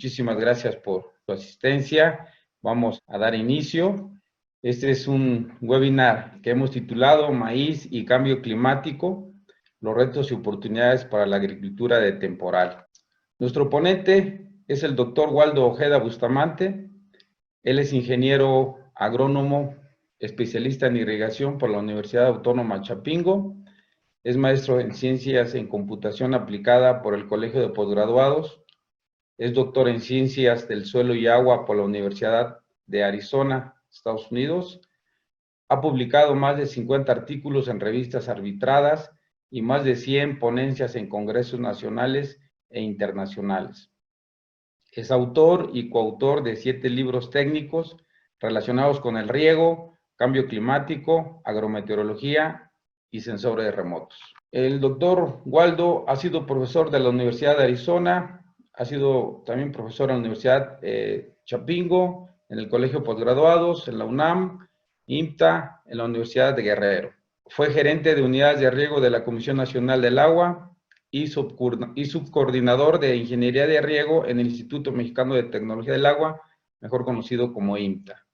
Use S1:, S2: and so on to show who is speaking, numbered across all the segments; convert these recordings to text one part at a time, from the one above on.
S1: muchísimas gracias por su asistencia. Vamos a dar inicio. Este es un webinar que hemos titulado Maíz y Cambio Climático, los retos y oportunidades para la agricultura de temporal. Nuestro ponente es el doctor Waldo Ojeda Bustamante. Él es ingeniero agrónomo, especialista en irrigación por la Universidad Autónoma Chapingo. Es maestro en Ciencias en Computación Aplicada por el Colegio de Posgraduados. Es doctor en Ciencias del Suelo y Agua por la Universidad de Arizona, Estados Unidos. Ha publicado más de 50 artículos en revistas arbitradas y más de 100 ponencias en congresos nacionales e internacionales. Es autor y coautor de 7 libros técnicos relacionados con el riego, cambio climático, agrometeorología y sensores remotos. El doctor Waldo ha sido profesor de la Universidad de Arizona, ha sido también profesor en la Universidad Chapingo, en el Colegio de Posgraduados, en la UNAM, IMTA, en la Universidad de Guerrero. Fue gerente de unidades de riego de la Comisión Nacional del Agua y subcoordinador de Ingeniería de Riego en el Instituto Mexicano de Tecnología del Agua, mejor conocido como IMTA.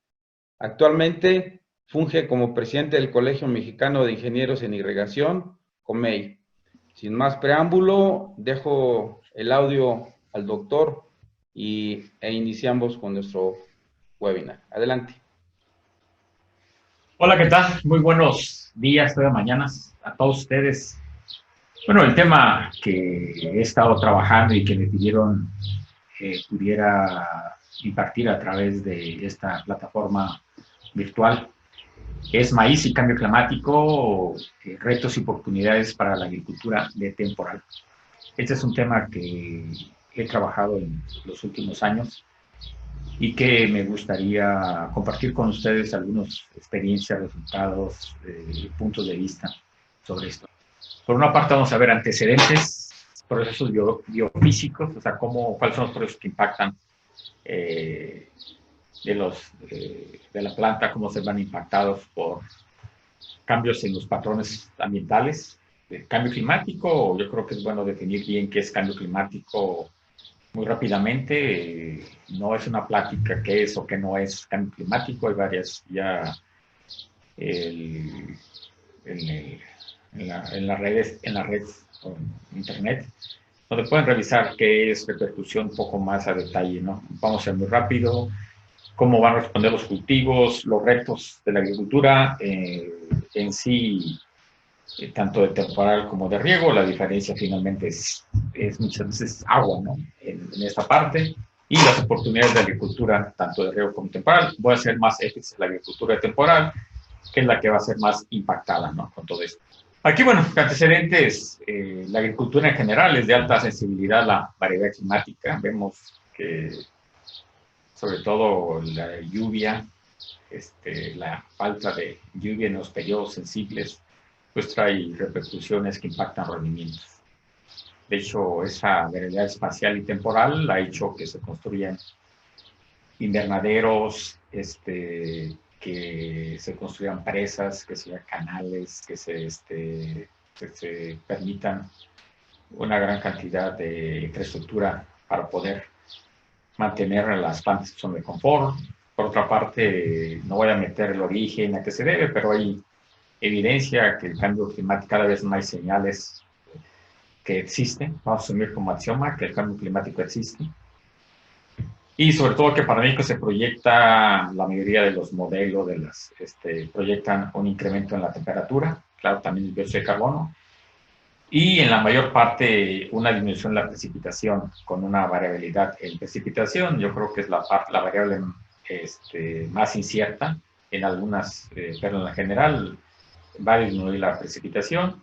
S1: Actualmente funge como presidente del Colegio Mexicano de Ingenieros en Irrigación, COMEI. Sin más preámbulo, dejo el audio al doctor e iniciamos con nuestro webinar. Adelante.
S2: Hola, ¿qué tal? Muy buenos días, todas mañanas a todos ustedes. Bueno, el tema que he estado trabajando y que me pidieron pudiera impartir a través de esta plataforma virtual es maíz y cambio climático, retos y oportunidades para la agricultura de temporal. Este es un tema que he trabajado en los últimos años y que me gustaría compartir con ustedes algunas experiencias, resultados, puntos de vista sobre esto. Por una parte vamos a ver antecedentes, procesos biofísicos, o sea, cuáles son los procesos que impactan de la planta, cómo se van impactados por cambios en los patrones ambientales. Cambio climático, yo creo que es bueno definir bien qué es cambio climático muy rápidamente. No es una plática qué es o qué no es cambio climático, hay varias ya en la red internet, donde pueden revisar qué es repercusión un poco más a detalle, ¿no? Vamos a ser muy rápido, cómo van a responder los cultivos, los retos de la agricultura en sí, tanto de temporal como de riego. La diferencia finalmente es muchas veces agua, ¿no? En esta parte, y las oportunidades de agricultura, tanto de riego como temporal. Voy a hacer más énfasis en la agricultura temporal, que es la que va a ser más impactada, ¿no? Con todo esto. Aquí, bueno, antecedentes, la agricultura en general es de alta sensibilidad a la variedad climática. Vemos que sobre todo la lluvia, la falta de lluvia en los periodos sensibles, pues trae repercusiones que impactan rendimientos. De hecho, esa variedad espacial y temporal ha hecho que se construyan invernaderos, que se construyan presas, que se hagan canales, que se permitan una gran cantidad de infraestructura para poder mantener las plantas en zona de confort. Por otra parte, no voy a meter el origen a qué se debe, pero hay evidencia que el cambio climático, cada vez más señales que existen. Vamos a asumir como axioma que el cambio climático existe. Y sobre todo que para México se proyecta, la mayoría de los modelos proyectan un incremento en la temperatura, claro, también el dióxido de carbono, y en la mayor parte una disminución en la precipitación, con una variabilidad en precipitación. Yo creo que es la variable más incierta en algunas, pero en la general va a disminuir la precipitación.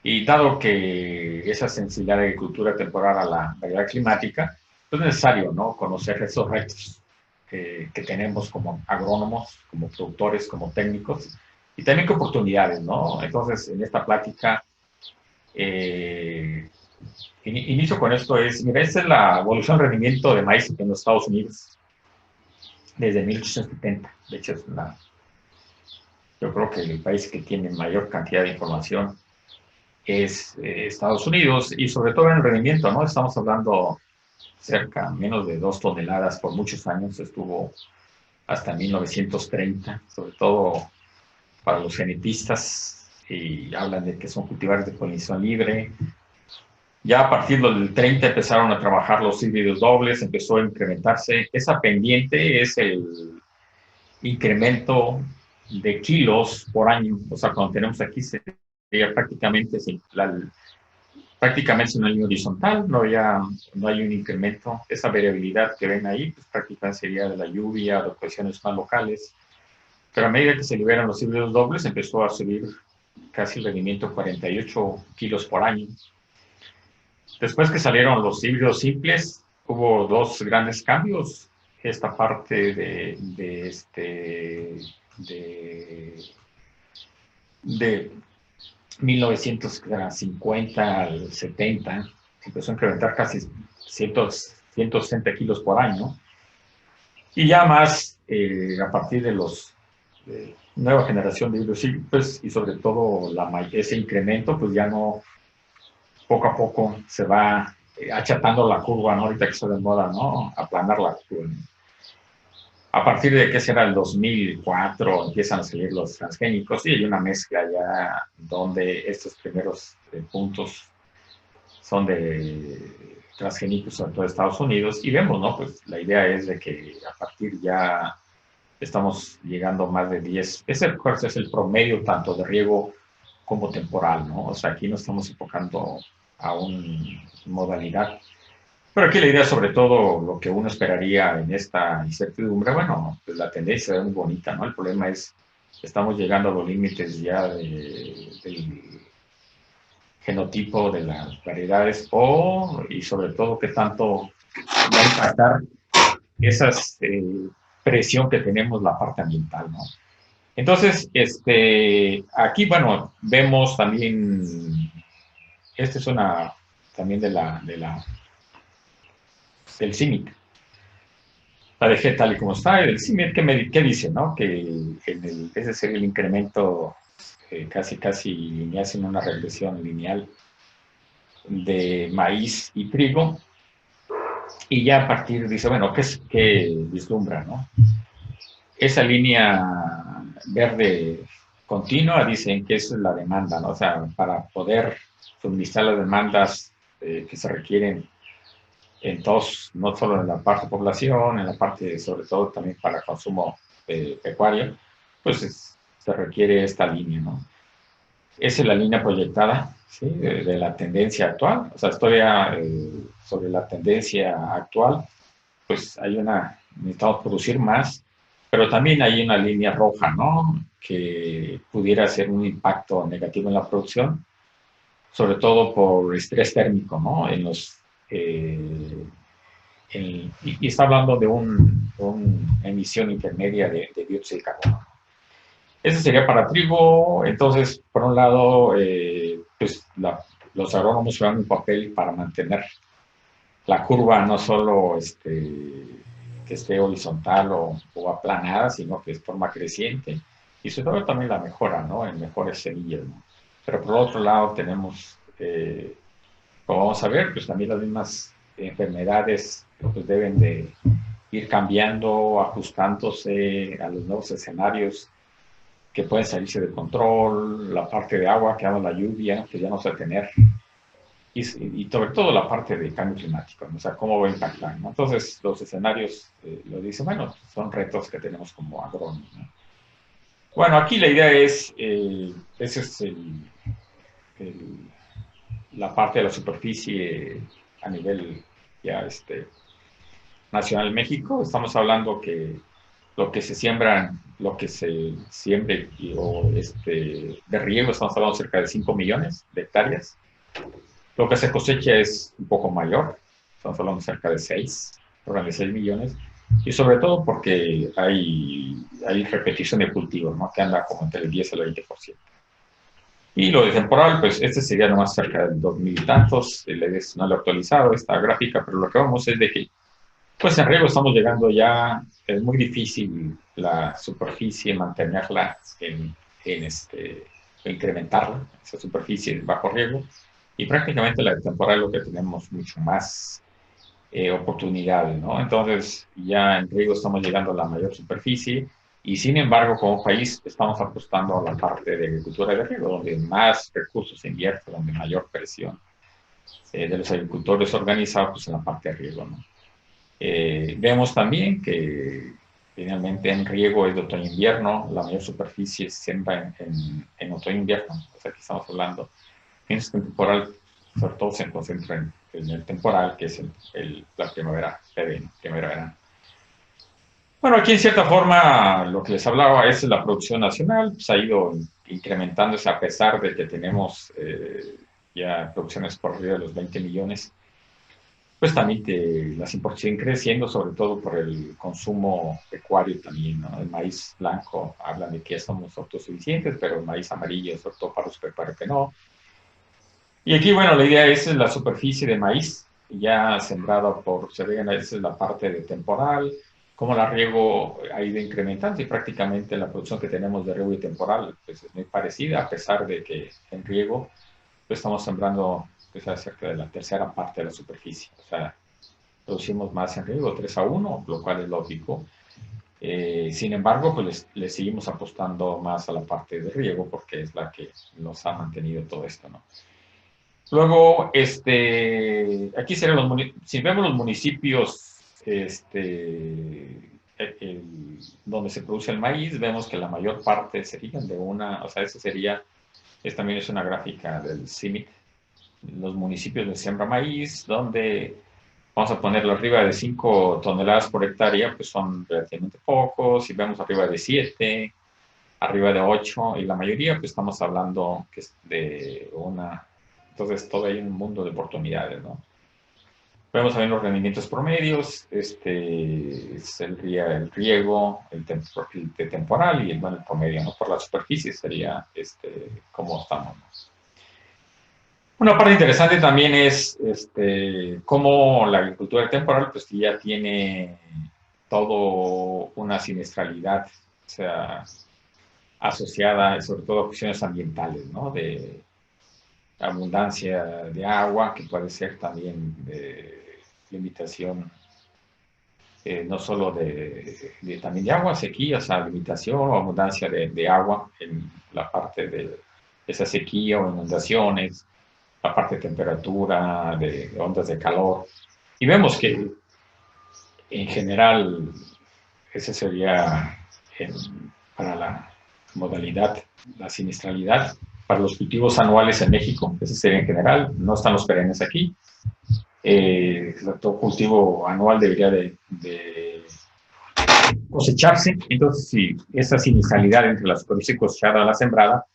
S2: Y dado que esa sensibilidad de agricultura temporal a la variedad climática, es necesario, ¿no?, conocer esos retos que tenemos como agrónomos, como productores, como técnicos, y también qué oportunidades, ¿no? Entonces, en esta plática, inicio con esto. Mira, esta es la evolución del rendimiento de maíz en los Estados Unidos desde 1870. De hecho, yo creo que el país que tiene mayor cantidad de información es Estados Unidos, y sobre todo en el rendimiento, ¿no? Estamos hablando cerca, menos de 2 toneladas por muchos años, estuvo hasta 1930, sobre todo para los genetistas, y hablan de que son cultivares de polinización libre. Ya a partir del 30 empezaron a trabajar los híbridos dobles, empezó a incrementarse. Esa pendiente es el incremento de kilos por año. O sea, cuando tenemos aquí sería prácticamente, prácticamente una línea horizontal, no hay un incremento. Esa variabilidad que ven ahí, pues prácticamente sería de la lluvia, de cuestiones más locales. Pero a medida que se liberan los híbridos dobles, empezó a subir casi el rendimiento 48 kilos por año. Después que salieron los híbridos simples, hubo dos grandes cambios. Esta parte de 1950 al 70, empezó a incrementar casi 160 kilos por año. Y ya más a partir de los nueva generación de híbridos simples y sobre todo ese incremento, pues ya no, poco a poco se va achatando la curva, ¿no? Ahorita que está de moda, ¿no? Aplanar la curva. A partir de que será el 2004 empiezan a salir los transgénicos y hay una mezcla ya donde estos primeros puntos son de transgénicos sobre todo de Estados Unidos y vemos, ¿no? Pues la idea es de que a partir ya estamos llegando a más de 10. Ese es el promedio tanto de riego como temporal, ¿no? O sea, aquí no estamos enfocando a una modalidad. Pero aquí la idea, sobre todo, lo que uno esperaría en esta incertidumbre, bueno, pues la tendencia es muy bonita, ¿no? El problema es, estamos llegando a los límites ya del genotipo de las variedades y sobre todo qué tanto va a impactar esa presión que tenemos la parte ambiental, ¿no? Entonces, aquí, bueno, vemos también, esta es una también del CIMIC. La dejé tal y como está. El CIMIC, ¿qué dice, no? Que ese sería el incremento casi lineal, sin una regresión lineal de maíz y trigo. Y ya a partir, dice, bueno, ¿qué vislumbra, no? Esa línea verde continua, dicen que eso es la demanda, ¿no? O sea, para poder suministrar las demandas que se requieren en todos, no solo en la parte de población, en la parte, sobre todo también para consumo pecuario, pues se requiere esta línea, ¿no? Esa es la línea proyectada, ¿sí? De la tendencia actual, o sea, todavía sobre la tendencia actual, pues necesitamos producir más, pero también hay una línea roja, ¿no? Que pudiera ser un impacto negativo en la producción, sobre todo por estrés térmico, ¿no? Y está hablando de una emisión intermedia de dióxido de carbono. Ese sería para trigo. Entonces, por un lado, pues los agrónomos juegan un papel para mantener la curva no solo que esté horizontal o aplanada, sino que es forma creciente. Y sobre todo también la mejora, ¿no? En mejores semillas, ¿no? Pero por otro lado tenemos, como vamos a ver, pues también las mismas enfermedades pues deben de ir cambiando, ajustándose a los nuevos escenarios que pueden salirse de control, la parte de agua, que habla la lluvia, que ya no se va a tener, y sobre todo la parte de cambio climático, ¿no? O sea, cómo va a impactar, ¿no? Entonces, los escenarios lo dicen, bueno, son retos que tenemos como agrónomos, ¿no? Bueno, aquí la idea es, esa es la parte de la superficie a nivel ya nacional en México. Estamos hablando que lo que se siembra, lo que se siembre de riego, estamos hablando de cerca de 5 millones de hectáreas. Lo que se cosecha es un poco mayor, estamos hablando de cerca de 6 millones, y sobre todo porque hay repetición de cultivos, ¿no? Que anda como entre el 10 y el 20%. Y lo de temporal, pues sería nomás cerca del 2000 y tantos, no lo he actualizado esta gráfica, pero lo que vamos es de que, pues en riego estamos llegando ya, es muy difícil la superficie mantenerla incrementarla, esa superficie bajo riego, y prácticamente la de temporal lo que tenemos mucho más oportunidades, ¿no? Entonces, ya en riego estamos llegando a la mayor superficie y, sin embargo, como país estamos apostando a la parte de agricultura de riego, donde más recursos se invierten, donde mayor presión de los agricultores organizados pues, en la parte de riego, ¿no? Vemos también que finalmente en riego es de otoño-invierno, la mayor superficie se siembra en otoño-invierno, o sea, aquí estamos hablando, en este temporal, sobre todo se concentra en el temporal, que es la primavera-verano. Bueno, aquí en cierta forma lo que les hablaba es la producción nacional, pues ha ido incrementándose a pesar de que tenemos ya producciones por arriba de los 20 millones. Pues también las importaciones siguen creciendo, sobre todo por el consumo pecuario también, ¿no? El maíz blanco habla de que ya somos autosuficientes, pero el maíz amarillo, sobre todo para los pecuarios, que no. Y aquí, bueno, la idea es la superficie de maíz ya sembrada se ve, esa es la parte de temporal, cómo la riego ha ido incrementando y prácticamente la producción que tenemos de riego y temporal pues es muy parecida, a pesar de que en riego pues estamos sembrando pues, cerca de la tercera parte de la superficie. O sea, producimos más en riego, 3-1, lo cual es lógico. Sin embargo, pues le seguimos apostando más a la parte de riego porque es la que nos ha mantenido todo esto, ¿no? Luego, aquí serían si vemos los municipios donde se produce el maíz, vemos que la mayor parte serían o sea, también es una gráfica del CIMIC, los municipios de siembra maíz, donde vamos a ponerlo arriba de 5 toneladas por hectárea, pues son relativamente pocos, si vemos arriba de 7, arriba de 8, y la mayoría, pues estamos hablando que es de entonces todo hay un mundo de oportunidades, ¿no? Vemos también los rendimientos promedios, es el riego, el temporal y el promedio, ¿no? Por la superficie sería cómo estamos, ¿no? Una parte interesante también es cómo la agricultura temporal pues ya tiene todo una siniestralidad, o sea, asociada sobre todo a cuestiones ambientales, ¿no? De abundancia de agua, que puede ser también de limitación, no solo también de agua, sequía, o sea, limitación o abundancia de agua en la parte de esa sequía o inundaciones, la parte de temperatura, de ondas de calor. Y vemos que en general ese sería para la modalidad, la siniestralidad. Para los cultivos anuales en México, ese sería en general, no están los perennes aquí. Todo cultivo anual debería de cosecharse. Entonces, si esa siniestralidad entre la superficie cosechada y la sembrada,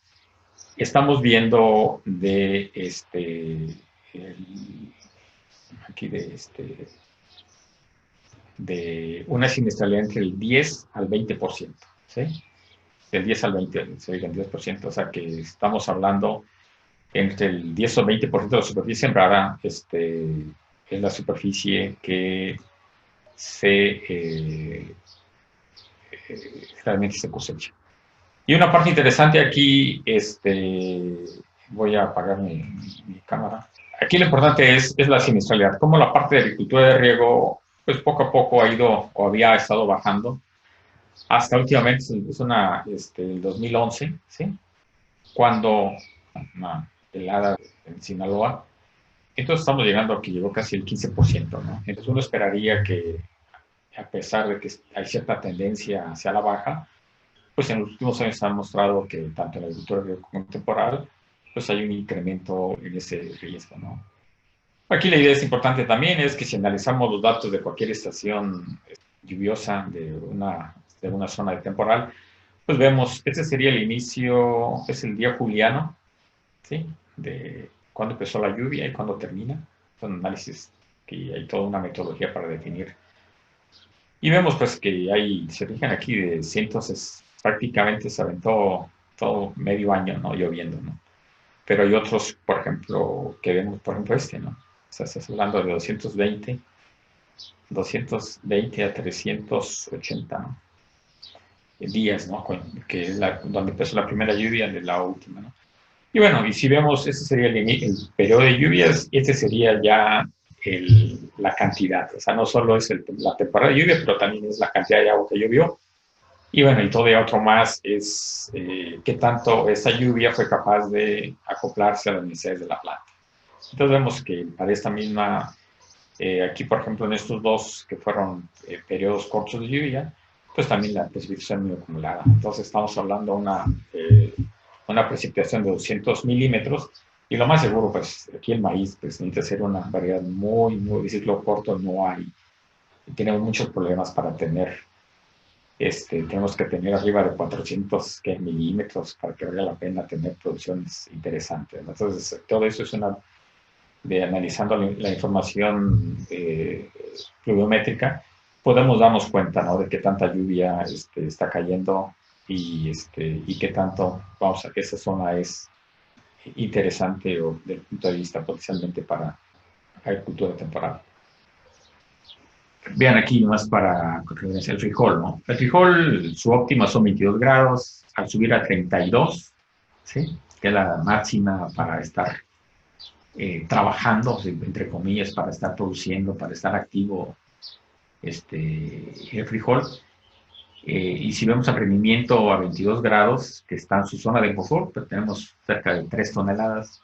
S2: estamos viendo de una siniestralidad entre el 10 al 20%, ¿sí? Del 10 al 20, se diga el 10%, o sea que estamos hablando entre el 10 o 20% de la superficie sembrada, es la superficie que realmente se cosecha. Y una parte interesante aquí, voy a apagar mi cámara. Aquí lo importante es la siniestralidad, como la parte de agricultura de riego, pues poco a poco ha ido o había estado bajando, hasta últimamente es el 2011, ¿sí? Cuando una helada en Sinaloa, entonces estamos llegando a que llegó casi el 15%, ¿no? Entonces uno esperaría que, a pesar de que hay cierta tendencia hacia la baja, pues en los últimos años han mostrado que tanto en la agricultura como temporal, pues hay un incremento en ese riesgo, ¿no? Aquí la idea es importante también, es que si analizamos los datos de cualquier estación lluviosa de una zona de temporal, pues vemos, este sería el inicio, es el día juliano, ¿sí? De cuándo empezó la lluvia y cuándo termina. Son análisis que hay toda una metodología para definir. Y vemos pues que se fijan aquí de cientos, prácticamente se aventó todo medio año, ¿no? Lloviendo, ¿no? Pero hay otros, por ejemplo, que vemos, por ejemplo, ¿no? O sea, estás hablando de 220 a 380 días, ¿no? Que es donde empezó la primera lluvia de la última, ¿no? Y bueno, y si vemos, ese sería el periodo de lluvias, este sería ya la cantidad. O sea, no solo es la temporada de lluvia, pero también es la cantidad de agua que llovió. Y bueno, y todavía otro más es qué tanto esa lluvia fue capaz de acoplarse a las necesidades de la planta. Entonces vemos que para esta misma, aquí por ejemplo en estos dos que fueron periodos cortos de lluvia, pues también la precipitación muy acumulada. Entonces estamos hablando de una precipitación de 200 milímetros, y lo más seguro, pues aquí el maíz pues, necesita ser una variedad muy de ciclo corto, no hay. Tenemos muchos problemas para tener, tenemos que tener arriba de 400 milímetros para que valga la pena tener producciones interesantes. Entonces, todo eso es analizando la información pluviométrica, podemos darnos cuenta, ¿no?, de qué tanta lluvia está cayendo y qué tanto, vamos a que esa zona es interesante o desde el punto de vista potencialmente para agricultura temporal. Vean aquí más para referencia el frijol, ¿no? El frijol, su óptima son 22 grados, al subir a 32, ¿sí?, que es la máxima para estar trabajando, entre comillas, para estar produciendo, para estar activo el frijol. Y si vemos el rendimiento a 22 grados, que está en su zona de confort, pues tenemos cerca de 3 toneladas.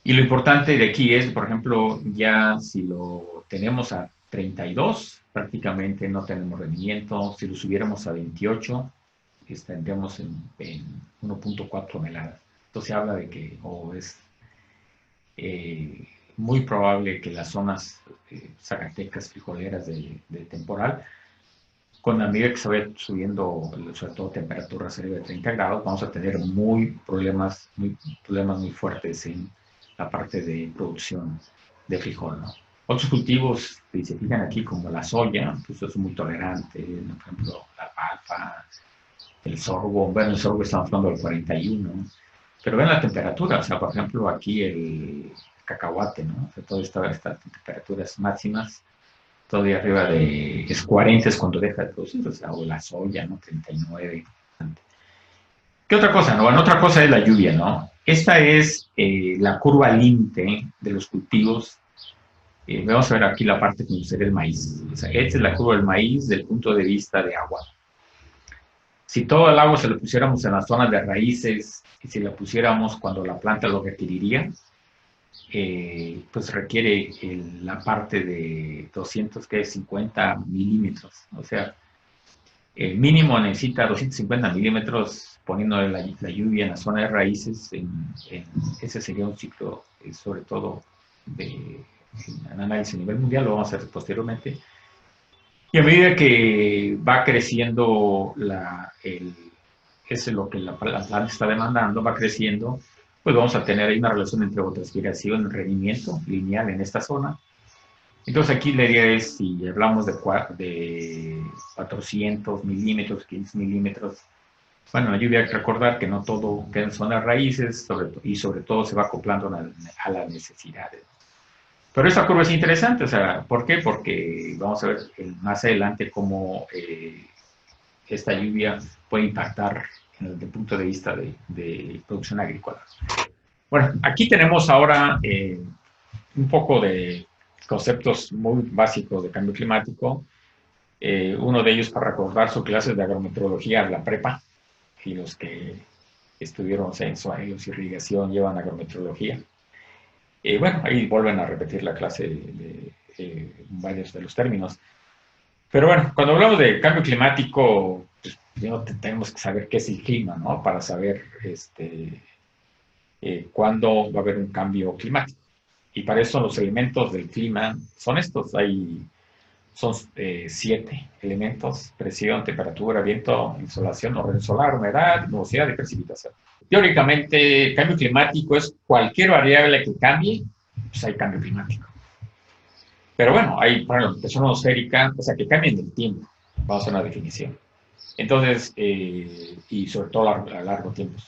S2: Y lo importante de aquí es, por ejemplo, ya si lo tenemos a 32, prácticamente no tenemos rendimiento. Si lo subiéramos a 28, estaríamos en 1.4 toneladas. Entonces habla de que es muy probable que las zonas zacatecas, frijoleras de temporal, con la medida que se vaya subiendo, sobre todo temperaturas arriba de 30 grados, vamos a tener problemas muy fuertes en la parte de producción de frijol, ¿no? Otros cultivos, si se fijan aquí, como la soya, pues es muy tolerante, por ejemplo, la alfalfa, el sorgo. Bueno, el sorgo estamos hablando del 41, pero ven la temperatura, o sea, por ejemplo, aquí el cacahuate, ¿no? O sea, todas estas temperaturas máximas, todavía arriba de 40 es cuando deja de producir, o sea, o la soya, ¿no? 39. ¿Qué otra cosa, no? Bueno, otra cosa es la lluvia, ¿no? Esta es la curva límite de los cultivos. Vamos a ver aquí la parte que sería el maíz. O sea, esta es la curva del maíz desde el punto de vista de agua. Si todo el agua se lo pusiéramos en las zonas de raíces y si la pusiéramos cuando la planta lo requeriría, pues requiere la parte de 250 milímetros. O sea, el mínimo necesita 250 milímetros poniendo la lluvia en la zona de raíces. Ese sería un ciclo, sobre todo, de análisis a nivel mundial, lo vamos a hacer posteriormente. Y a medida que va creciendo eso es lo que la planta está demandando, va creciendo, pues vamos a tener ahí una relación entre evapotranspiración y rendimiento lineal en esta zona. Entonces aquí la idea es, si hablamos de 400 milímetros, 500 milímetros, bueno, yo voy a recordar que no todo queda en zonas raíces, sobre todo se va acoplando a las necesidades. Pero esta curva es interesante, o sea, ¿por qué? Porque vamos a ver más adelante cómo esta lluvia puede impactar desde el punto de vista de producción agrícola. Bueno, aquí tenemos ahora un poco de conceptos muy básicos de cambio climático. Uno de ellos, para recordar, su clase de agrometeorología, la prepa, y los que estuvieron en suelos, irrigación, llevan agrometeorología. Bueno, ahí vuelven a repetir la clase de varios de los términos. Pero bueno, cuando hablamos de cambio climático, pues, tenemos que saber qué es el clima, ¿no? Para saber cuándo va a haber un cambio climático. Y para eso los elementos del clima son estos. Son 7 elementos: presión, temperatura, viento, insolación, orden solar, humedad, nubosidad y precipitación. Teóricamente, el cambio climático es cualquier variable que cambie, pues hay cambio climático. Pero bueno, hay, por ejemplo, presión atmosférica, o sea, que cambien del tiempo. Vamos a hacer una definición. Entonces, y sobre todo a largo tiempo.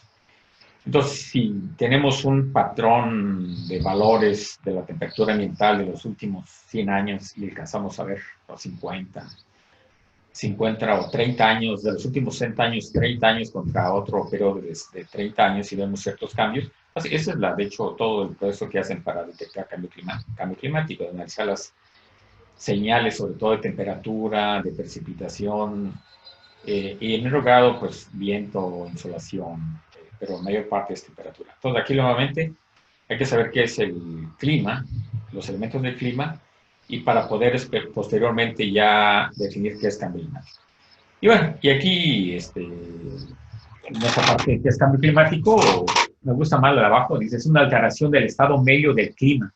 S2: Entonces, si tenemos un patrón de valores de la temperatura ambiental de los últimos 100 años y alcanzamos a ver los 50, se encuentra, o 30 años, de los últimos 60 años, 30 años contra otro periodo de 30 años y vemos ciertos cambios. Así, esa es de hecho, todo el proceso que hacen para detectar cambio climático, de analizar las señales, sobre todo de temperatura, de precipitación, y en menor grado, pues, viento, insolación, pero mayor parte es temperatura. Entonces, aquí nuevamente hay que saber qué es el clima, los elementos del clima, y para poder posteriormente ya definir qué es cambio climático. Y bueno, y aquí, en esta parte que es cambio climático, me gusta más de abajo, dice, es una alteración del estado medio del clima,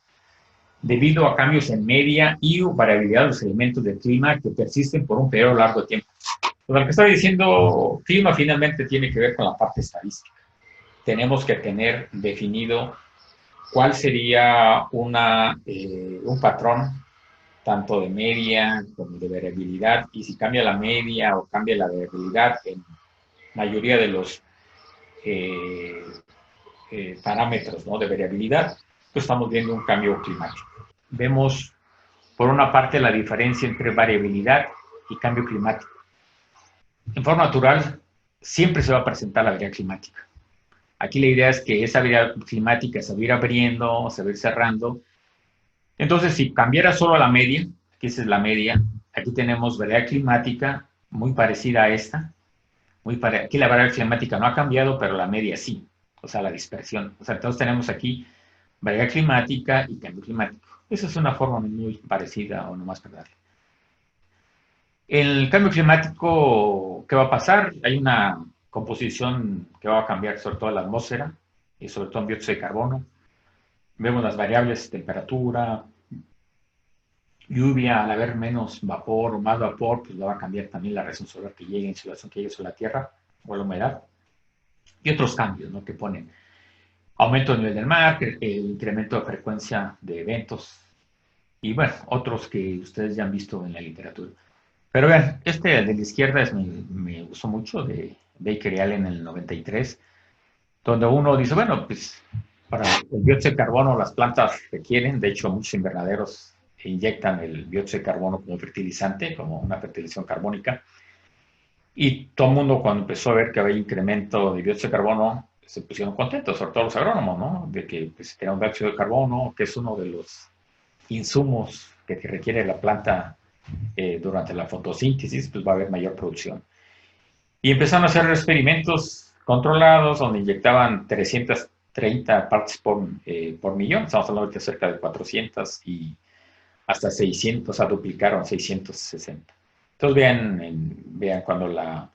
S2: debido a cambios en media y variabilidad de los elementos del clima que persisten por un periodo largo de tiempo. Pues lo que estaba diciendo, clima finalmente tiene que ver con la parte estadística. Tenemos que tener definido cuál sería un patrón tanto de media como de variabilidad, y si cambia la media o cambia la variabilidad en mayoría de los eh, parámetros, ¿no?, de variabilidad, pues estamos viendo un cambio climático. Vemos, por una parte, la diferencia entre variabilidad y cambio climático. En forma natural, siempre se va a presentar la variabilidad climática. Aquí la idea es que esa variabilidad climática se va a ir abriendo, se va a ir cerrando. Entonces, si cambiara solo la media, que esa es la media, aquí tenemos variabilidad climática muy parecida a esta. Aquí la variabilidad climática no ha cambiado, pero la media sí, o sea, la dispersión. O sea, entonces tenemos aquí variabilidad climática y cambio climático. Esa es una forma muy parecida, o nomás para darle. El cambio climático, ¿qué va a pasar? Hay una composición que va a cambiar, sobre todo en la atmósfera, y sobre todo en dióxido de carbono. Vemos las variables temperatura, lluvia, al haber menos vapor o más vapor, pues va a cambiar también la radiación solar que llegue, insolación que llegue sobre la Tierra, o la humedad, y otros cambios, ¿no?, que ponen. Aumento del nivel del mar, el incremento de frecuencia de eventos, y bueno, otros que ustedes ya han visto en la literatura. Pero vean, de la izquierda me gustó mucho, de Baker y Allen en el 93, donde uno dice, bueno, pues para el dióxido de carbono las plantas requieren, de hecho muchos invernaderos inyectan el dióxido de carbono como fertilizante, como una fertilización carbónica, y todo el mundo, cuando empezó a ver que había incremento de dióxido de carbono, se pusieron contentos, sobre todo los agrónomos, ¿no?, de que pues, tenía un dióxido de carbono, que es uno de los insumos que requiere la planta durante la fotosíntesis, pues va a haber mayor producción. Y empezaron a hacer experimentos controlados donde inyectaban 330 partes por millón, estamos hablando de cerca de 400 y hasta 600, o sea, duplicaron 660. Entonces vean cuando la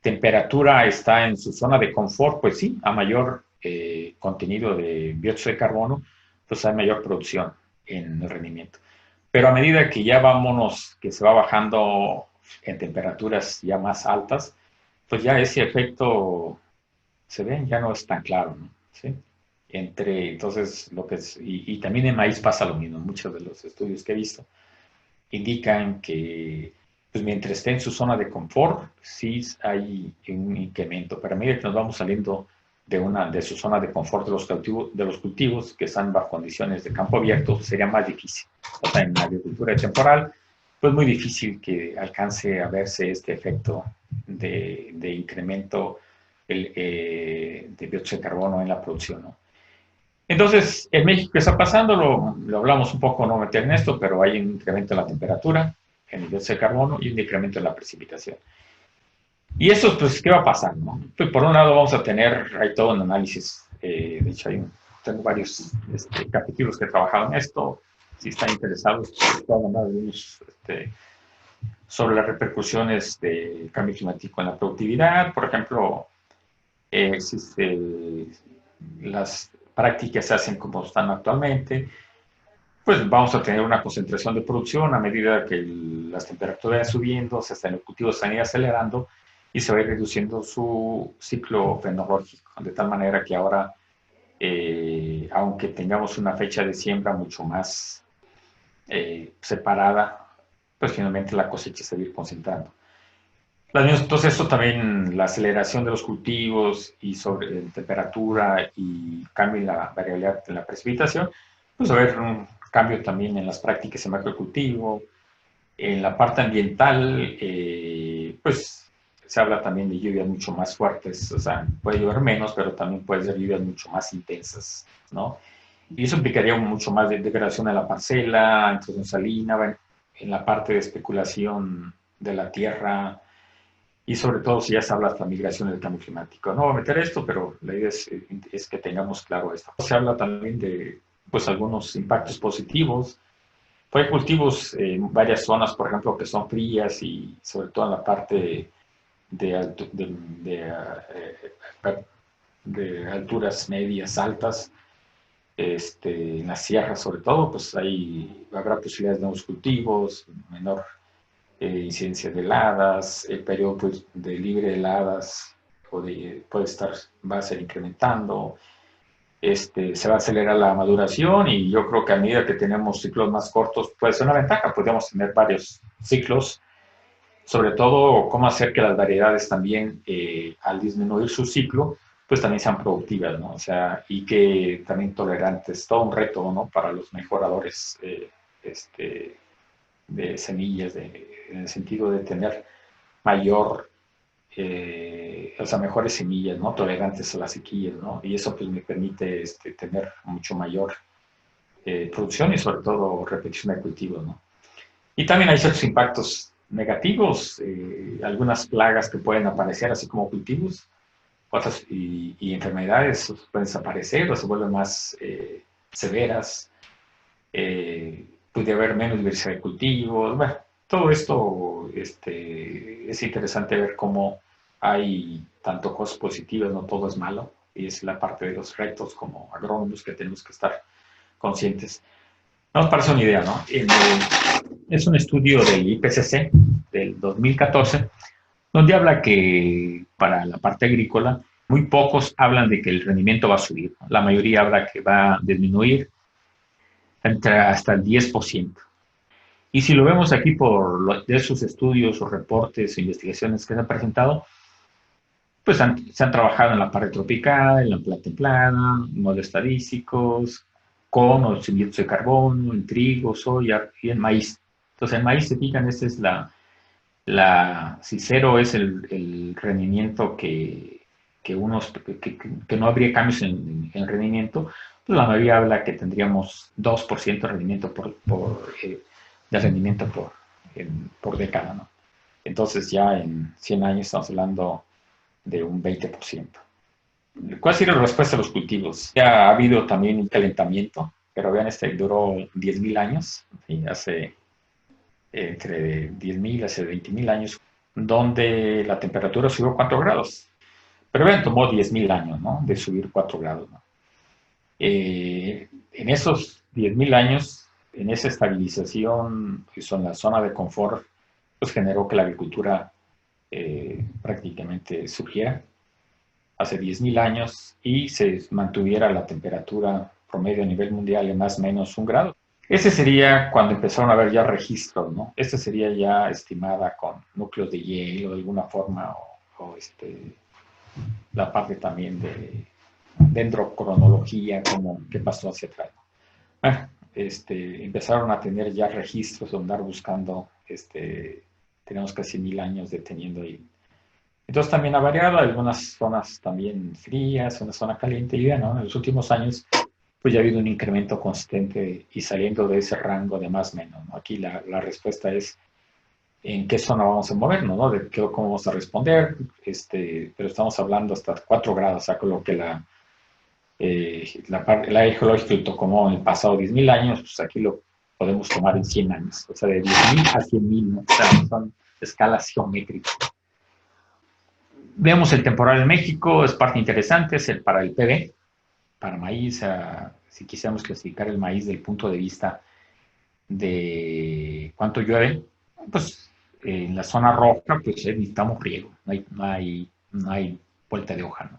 S2: temperatura está en su zona de confort, pues sí, a mayor contenido de dióxido de carbono, pues hay mayor producción en el rendimiento. Pero a medida que ya que se va bajando en temperaturas ya más altas, pues ya ese efecto se ve, ya no es tan claro, ¿no? ¿Sí? Entonces, y también en maíz pasa lo mismo. Muchos de los estudios que he visto indican que, pues mientras esté en su zona de confort, sí hay un incremento. Pero a medida que nos vamos saliendo de su zona de confort de los cultivos que están bajo condiciones de campo abierto, sería más difícil. O sea, en la agricultura temporal, pues muy difícil que alcance a verse este efecto de incremento de dióxido de carbono en la producción, ¿no? Entonces, en México, ¿qué está pasando? Lo hablamos un poco, no meter en esto, pero hay un incremento en la temperatura, en el dióxido de carbono, y un incremento en la precipitación. Y eso, pues, ¿qué va a pasar, no? Pues, por un lado vamos a tener, hay todo un análisis, de hecho tengo varios capítulos que he trabajado en esto, si están interesados, puedo mandar algunos sobre las repercusiones del cambio climático en la productividad. Por ejemplo, las prácticas se hacen como están actualmente, pues vamos a tener una concentración de producción a medida que las temperaturas van subiendo, los cultivos se van acelerando y se va a ir reduciendo su ciclo fenológico, de tal manera que ahora, aunque tengamos una fecha de siembra mucho más separada, pues finalmente la cosecha se va a ir concentrando. Entonces, esto también, la aceleración de los cultivos y sobre temperatura y cambio en la variabilidad de la precipitación, pues va a haber un cambio también en las prácticas de macrocultivo, En la parte ambiental, pues se habla también de lluvias mucho más fuertes, o sea, puede llover menos, pero también puede ser lluvias mucho más intensas, ¿no? Y eso implicaría mucho más de degradación de la parcela, introducción salina, bueno, en la parte de especulación de la tierra, y sobre todo si ya se habla hasta migraciones del cambio climático. No voy a meter esto, pero la idea es que tengamos claro esto. Se habla también de pues algunos impactos positivos. Pues hay cultivos en varias zonas, por ejemplo, que son frías y sobre todo en la parte de, de alturas medias, altas, en las sierras sobre todo, pues ahí habrá posibilidades de nuevos cultivos, menor incidencia de heladas, el periodo pues, de libre heladas va a ser incrementando, se va a acelerar la maduración y yo creo que a medida que tenemos ciclos más cortos puede ser una ventaja, podemos tener varios ciclos, sobre todo cómo hacer que las variedades también al disminuir su ciclo pues también sean productivas, ¿no? O sea, y que también tolerantes, todo un reto, ¿no? Para los mejoradores de semillas, en el sentido de tener mayor, o sea, mejores semillas, ¿no? Tolerantes a las sequías, ¿no? Y eso pues me permite tener mucho mayor producción y sobre todo repetición de cultivos, ¿no? Y también hay ciertos impactos negativos, algunas plagas que pueden aparecer así como cultivos, otras y enfermedades pueden desaparecer o se vuelven más severas, puede haber menos diversidad de cultivos, bueno, todo esto es interesante ver cómo hay tanto cosas positivas, no todo es malo, y es la parte de los retos como agrónomos que tenemos que estar conscientes. Nos parece una idea, ¿no? Es un estudio del IPCC del 2014, donde habla que para la parte agrícola, muy pocos hablan de que el rendimiento va a subir. La mayoría habla que va a disminuir hasta el 10%. Y si lo vemos aquí por de esos estudios o reportes o investigaciones que se han presentado, pues se han trabajado en la parte tropical, en la planta templada, modelos estadísticos, con o sin dióxido de carbono, en trigo, soya y en maíz. Entonces, en maíz, se fijan, esta es si cero es el rendimiento que no habría cambios en rendimiento, pues la mayoría habla que tendríamos 2% de rendimiento de rendimiento por década, ¿no? Entonces ya en 100 años estamos hablando de un 20%. ¿Cuál sería la respuesta a los cultivos? Ya ha habido también un calentamiento, pero vean, duró 10.000 años, ¿sí? Entre 10.000 hace 20.000 años, donde la temperatura subió 4 grados. Pero vean, tomó 10.000 años, ¿no? De subir 4 grados, ¿no? En esos 10.000 años, en esa estabilización, eso en la zona de confort, pues generó que la agricultura prácticamente surgiera hace 10.000 años y se mantuviera la temperatura promedio a nivel mundial en más o menos 1 grado. Ese sería cuando empezaron a haber ya registros, ¿no? Este sería ya estimada con núcleos de hielo de alguna forma o la parte también de dendrocronología, como qué pasó hacia atrás. Bueno, empezaron a tener ya registros de andar buscando, tenemos casi 1.000 años deteniendo ahí. Entonces también ha variado, algunas zonas también frías, una zona caliente, y ¿no? En los últimos años pues ya ha habido un incremento constante y saliendo de ese rango de más o menos, ¿no? Aquí la respuesta es en qué zona vamos a movernos, ¿no? De cómo vamos a responder, pero estamos hablando hasta 4 grados, o sea, con lo que la área geológica tomó en el pasado 10.000 años, pues aquí lo podemos tomar en 100 años, o sea, de 10.000 a 100.000, ¿no? O sea, son escalas geométricas. Vemos el temporal en México, es parte interesante, es para el PB, para maíz, si quisiéramos clasificar el maíz del punto de vista de cuánto llueve, pues en la zona roja, pues necesitamos riego, no hay vuelta de hoja, ¿no?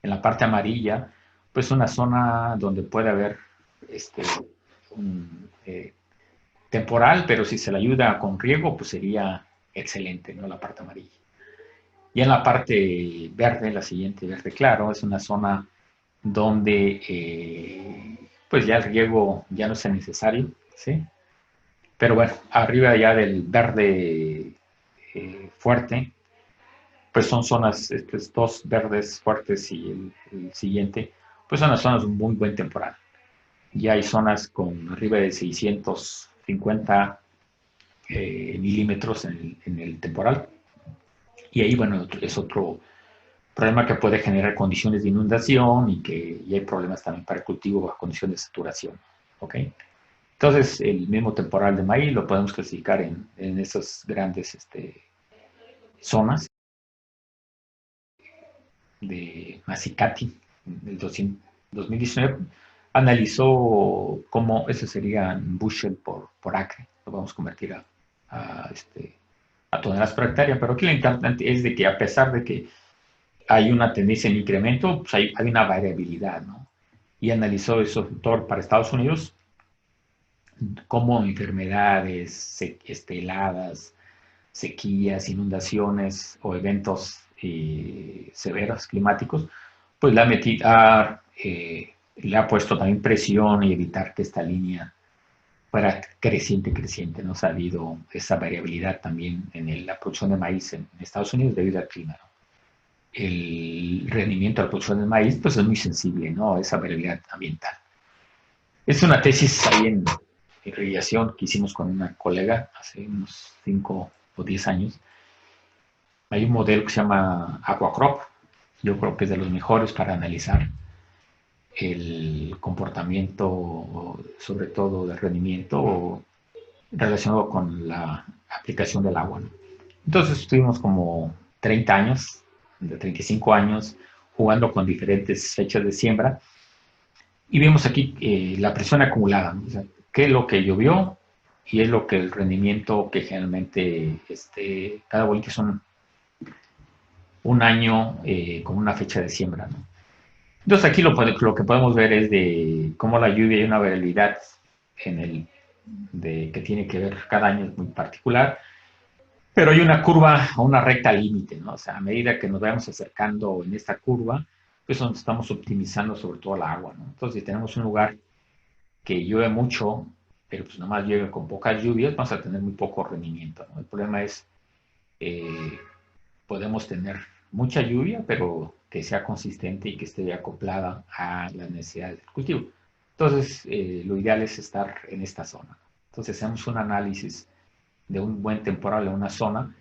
S2: En la parte amarilla, pues una zona donde puede haber un temporal, pero si se le ayuda con riego, pues sería excelente, ¿no? La parte amarilla. Y en la parte verde, la siguiente, verde claro, es una zona donde pues ya el riego ya no es necesario, ¿sí? Pero bueno, arriba ya del verde fuerte, pues son zonas, estos dos verdes fuertes y el siguiente, pues son las zonas de un muy buen temporal. Ya hay zonas con arriba de 650 milímetros en el temporal. Y ahí, bueno, es otro problema que puede generar condiciones de inundación y hay problemas también para el cultivo bajo condiciones de saturación. ¿Ok? Entonces, el mismo temporal de maíz lo podemos clasificar en esas grandes zonas de Masicati, del 2019, analizó cómo eso sería en bushel por acre. Lo vamos a convertir a toneladas por hectárea, pero aquí lo importante es de que a pesar de que hay una tendencia en incremento, pues hay una variabilidad, ¿no? Y analizó eso todo para Estados Unidos, cómo enfermedades, heladas, sequías, inundaciones o eventos severos climáticos, pues le ha puesto también presión y evitar que esta línea fuera creciente, ¿no? Ha habido esa variabilidad también en la producción de maíz en Estados Unidos debido al clima, ¿no? El rendimiento de la producción de maíz pues es muy sensible, ¿no? A esa variabilidad ambiental. Es una tesis ahí en irrigación que hicimos con una colega hace unos 5 o 10 años. Hay un modelo que se llama Aquacrop, yo creo que es de los mejores para analizar el comportamiento, sobre todo del rendimiento relacionado con la aplicación del agua, ¿no? Entonces estuvimos como 30 años, de 35 años, jugando con diferentes fechas de siembra y vemos aquí la presión acumulada, ¿no? O sea, qué es lo que llovió y es lo que el rendimiento que generalmente cada bolita son un año con una fecha de siembra, ¿no? Entonces aquí lo que podemos ver es de cómo la lluvia y una variabilidad que tiene que ver cada año es muy particular, pero hay una curva o una recta límite, ¿no? O sea, a medida que nos vayamos acercando en esta curva, pues donde estamos optimizando sobre todo el agua, ¿no? Entonces, si tenemos un lugar que llueve mucho, pero pues nomás llueve con pocas lluvias, vamos a tener muy poco rendimiento, ¿no? El problema es, eh, podemos tener mucha lluvia, pero que sea consistente y que esté acoplada a las necesidades del cultivo. Entonces, lo ideal es estar en esta zona. Entonces, hacemos un análisis de un buen temporal en una zona,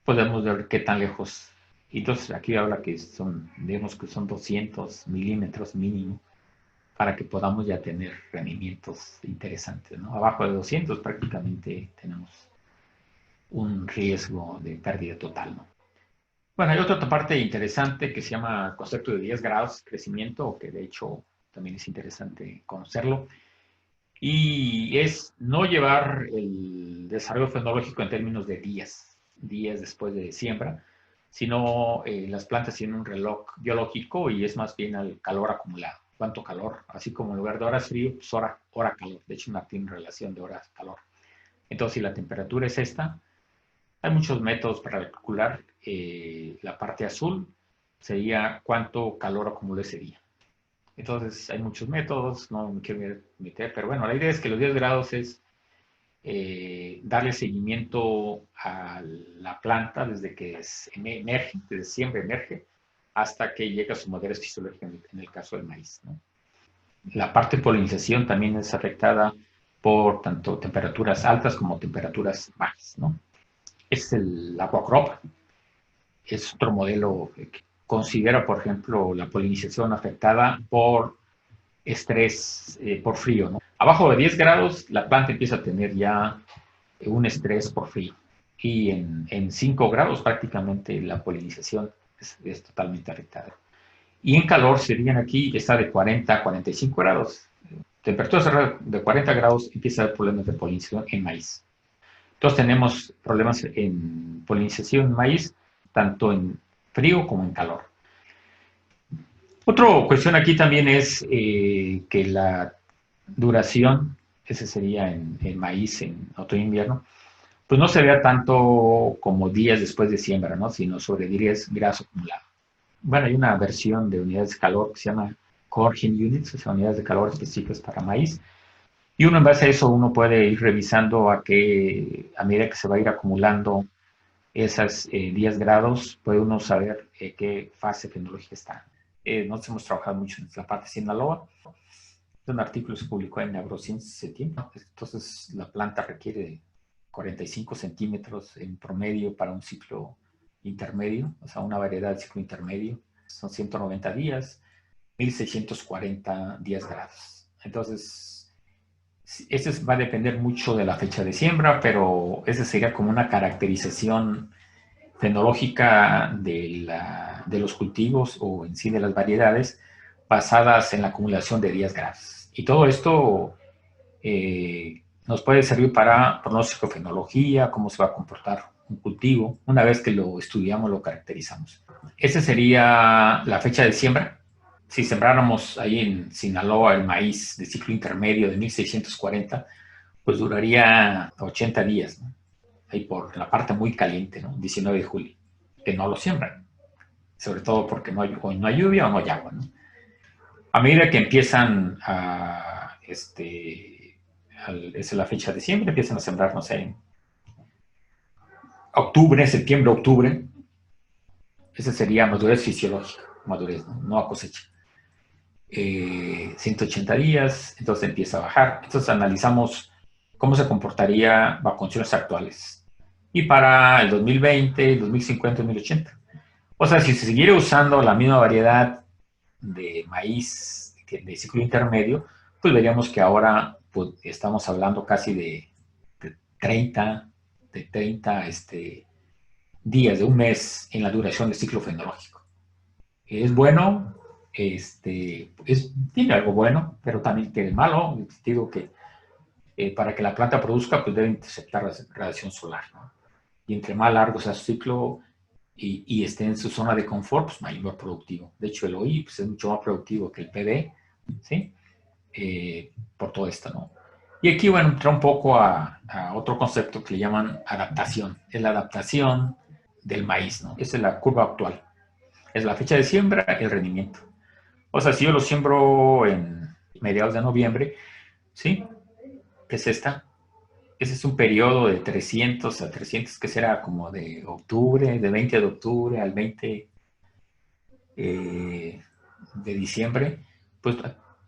S2: podemos ver qué tan lejos. Entonces, aquí habla que digamos que son 200 milímetros mínimo para que podamos ya tener rendimientos interesantes, ¿no? Abajo de 200 prácticamente tenemos un riesgo de pérdida total, ¿no? Bueno, hay otra parte interesante que se llama concepto de 10 grados de crecimiento, que de hecho también es interesante conocerlo, y es no llevar el desarrollo fenológico en términos de días después de siembra, sino las plantas tienen un reloj biológico y es más bien al calor acumulado. ¿Cuánto calor? Así como en lugar de horas frío, pues hora calor. De hecho, no tiene relación de horas calor. Entonces, si la temperatura es esta, hay muchos métodos para calcular. La parte azul sería cuánto calor acumuló ese día. Entonces, hay muchos métodos, no me quiero meter, pero bueno, la idea es que los 10 grados es darle seguimiento a la planta desde que emerge, desde siempre emerge, hasta que llega a su madurez fisiológica en el caso del maíz, ¿no? La parte de polinización también es afectada por tanto temperaturas altas como temperaturas bajas, ¿no? Es el Aquacrop, es otro modelo que considera, por ejemplo, la polinización afectada por estrés por frío, ¿no? Abajo de 10 grados la planta empieza a tener ya un estrés por frío y en 5 grados prácticamente la polinización es totalmente afectada. Y en calor serían aquí, está de 40 a 45 grados. Temperatura de 40 grados empieza a haber problemas de polinización en maíz. Entonces tenemos problemas en polinización en maíz, tanto en frío como en calor. Otra cuestión aquí también es que la duración, ese sería en maíz en otoño-invierno, pues no se vea tanto como días después de siembra, ¿no? Sino sobre 10 grados acumulados. Bueno, hay una versión de unidades de calor que se llama Core Units, o sea, unidades de calor específicas para maíz, Y uno en base a eso, uno puede ir revisando a medida que se va a ir acumulando esas 10 grados, puede uno saber qué fase fenológica está. Nosotros hemos trabajado mucho en la parte de Sinaloa. Un artículo se publicó en Agrociencias hace tiempo. Entonces, la planta requiere 45 centímetros en promedio para un ciclo intermedio, o sea, una variedad de ciclo intermedio. Son 190 días, 1640 10 grados. Entonces, este va a depender mucho de la fecha de siembra, pero esa sería como una caracterización fenológica de los cultivos o en sí de las variedades basadas en la acumulación de 10 grados. Y todo esto nos puede servir para pronóstico de fenología, cómo se va a comportar un cultivo, una vez que lo estudiamos, lo caracterizamos. Esa sería la fecha de siembra. Si sembráramos ahí en Sinaloa el maíz de ciclo intermedio de 1640, pues duraría 80 días, ¿no? Ahí por la parte muy caliente, ¿no? 19 de julio, que no lo siembran, sobre todo porque no hay lluvia o no hay agua, ¿no? A medida que empiezan esa es la fecha de siembra, empiezan a sembrar, no sé, en octubre, septiembre, octubre. Esa sería madurez fisiológica, madurez, no a cosecha. 180 días, entonces empieza a bajar. Entonces analizamos cómo se comportaría bajo condiciones actuales. Y para el 2020, 2050, 2080. O sea, si se siguiera usando la misma variedad de maíz de ciclo intermedio, pues veríamos que ahora pues, estamos hablando casi de 30 días, de un mes en la duración del ciclo fenológico. Es bueno, tiene algo bueno, pero también tiene malo, en el sentido que para que la planta produzca, pues debe interceptar la radiación solar, ¿no? Y entre más largo sea su ciclo y esté en su zona de confort, pues mayor productivo. De hecho, el OI pues, es mucho más productivo que el PV, ¿sí? Por todo esto, ¿no? Y aquí, bueno, entra un poco a otro concepto que le llaman adaptación. Es la adaptación del maíz, ¿no? Esa es la curva actual. Es la fecha de siembra, el rendimiento. O sea, si yo lo siembro en mediados de noviembre, ¿sí? ¿Qué es esta? Ese es un periodo de 300 a 300, que será como de octubre, de 20 de octubre al 20 de diciembre, pues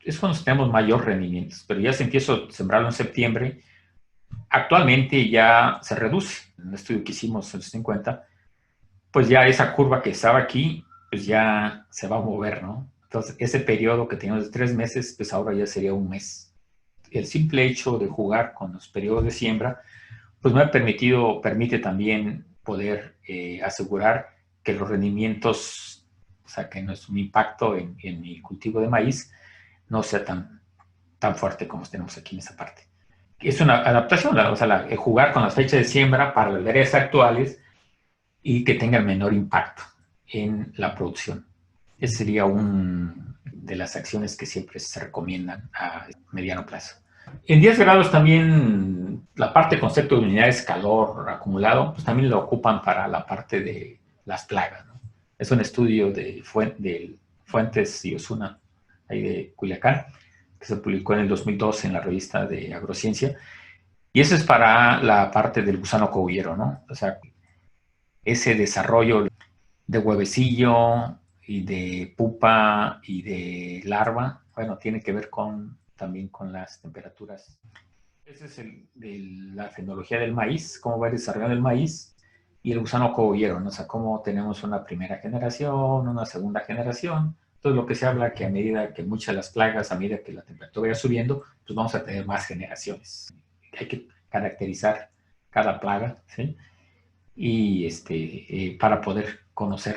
S2: es cuando tenemos mayor rendimientos. Pero ya si empiezo a sembrarlo en septiembre, actualmente ya se reduce. En el estudio que hicimos en los 50, pues ya esa curva que estaba aquí, pues ya se va a mover, ¿no? Entonces, ese periodo que teníamos de 3 meses, pues ahora ya sería un mes. El simple hecho de jugar con los periodos de siembra, pues me permite también poder asegurar que los rendimientos, o sea, que nuestro impacto en mi cultivo de maíz no sea tan fuerte como tenemos aquí en esta parte. Es una adaptación, o sea, jugar con las fechas de siembra para las variedades actuales y que tenga el menor impacto en la producción. Esa sería una de las acciones que siempre se recomiendan a mediano plazo. En 10 grados también la parte de concepto de unidades de calor acumulado, pues también lo ocupan para la parte de las plagas, ¿no? Es un estudio de Fuentes y Osuna, ahí de Culiacán, que se publicó en el 2012 en la revista de Agrociencia. Y eso es para la parte del gusano cogullero, ¿no? O sea, ese desarrollo de huevecillo y de pupa y de larva, bueno, tiene que ver también con las temperaturas. Esa es la fenología del maíz, cómo va desarrollando el maíz y el gusano cogollero, ¿no? O sea, cómo tenemos una primera generación, una segunda generación. Entonces, lo que se habla que a medida que muchas de las plagas, a medida que la temperatura vaya subiendo, pues vamos a tener más generaciones. Hay que caracterizar cada plaga, ¿sí? Y para poder conocer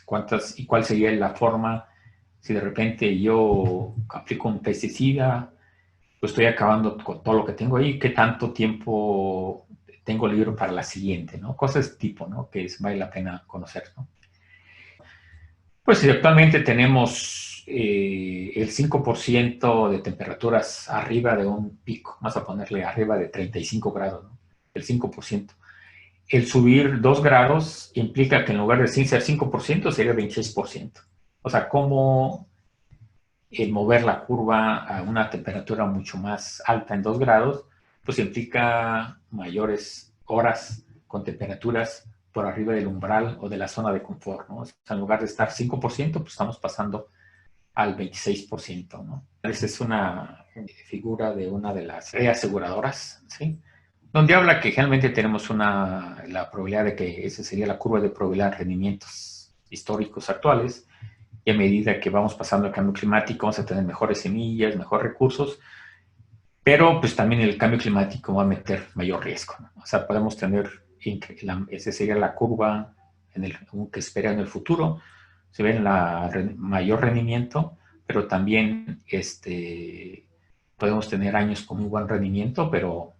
S2: cuántas y cuál sería la forma. Si de repente yo aplico un pesticida, pues estoy acabando con todo lo que tengo ahí, qué tanto tiempo tengo libre para la siguiente, ¿no? Cosas tipo, ¿no? Que vale la pena conocer, ¿no? Pues si actualmente tenemos el 5% de temperaturas arriba de un pico, vamos a ponerle arriba de 35 grados, ¿no? El 5%. El subir 2 grados implica que en lugar de ser 5% sería 26%. O sea, cómo el mover la curva a una temperatura mucho más alta en 2 grados, pues implica mayores horas con temperaturas por arriba del umbral o de la zona de confort, ¿no? O sea, en lugar de estar 5%, pues estamos pasando al 26%, ¿no? Esa es una figura de una de las aseguradoras, ¿sí? Donde habla que generalmente tenemos la probabilidad de que esa sería la curva de probabilidad de rendimientos históricos actuales, y a medida que vamos pasando el cambio climático vamos a tener mejores semillas, mejores recursos, pero pues también el cambio climático va a meter mayor riesgo, ¿no? O sea, podemos tener, esa sería la curva que espera en el futuro, se ve mayor rendimiento, pero también podemos tener años con muy buen rendimiento, pero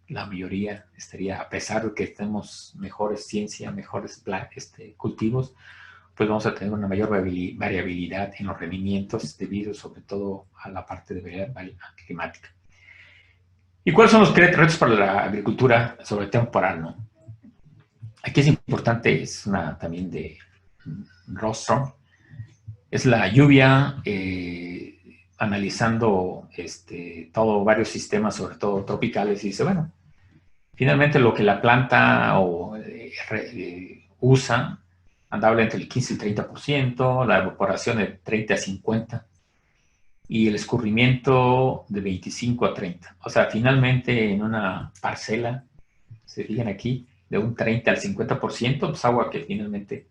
S2: la mayoría estaría, a pesar de que tenemos mejores ciencia, mejores cultivos, pues vamos a tener una mayor variabilidad en los rendimientos debido sobre todo a la parte de variabilidad climática. ¿Y cuáles son los retos para la agricultura sobre temporal, no? Aquí es importante, es una también de Rostrom, es la lluvia, analizando varios sistemas, sobre todo tropicales, y dice, bueno, finalmente lo que la planta usa andaba entre el 15 y el 30%, la evaporación de 30 a 50 y el escurrimiento de 25 a 30. O sea, finalmente en una parcela, se fijan aquí, de un 30 al 50%, pues agua que finalmente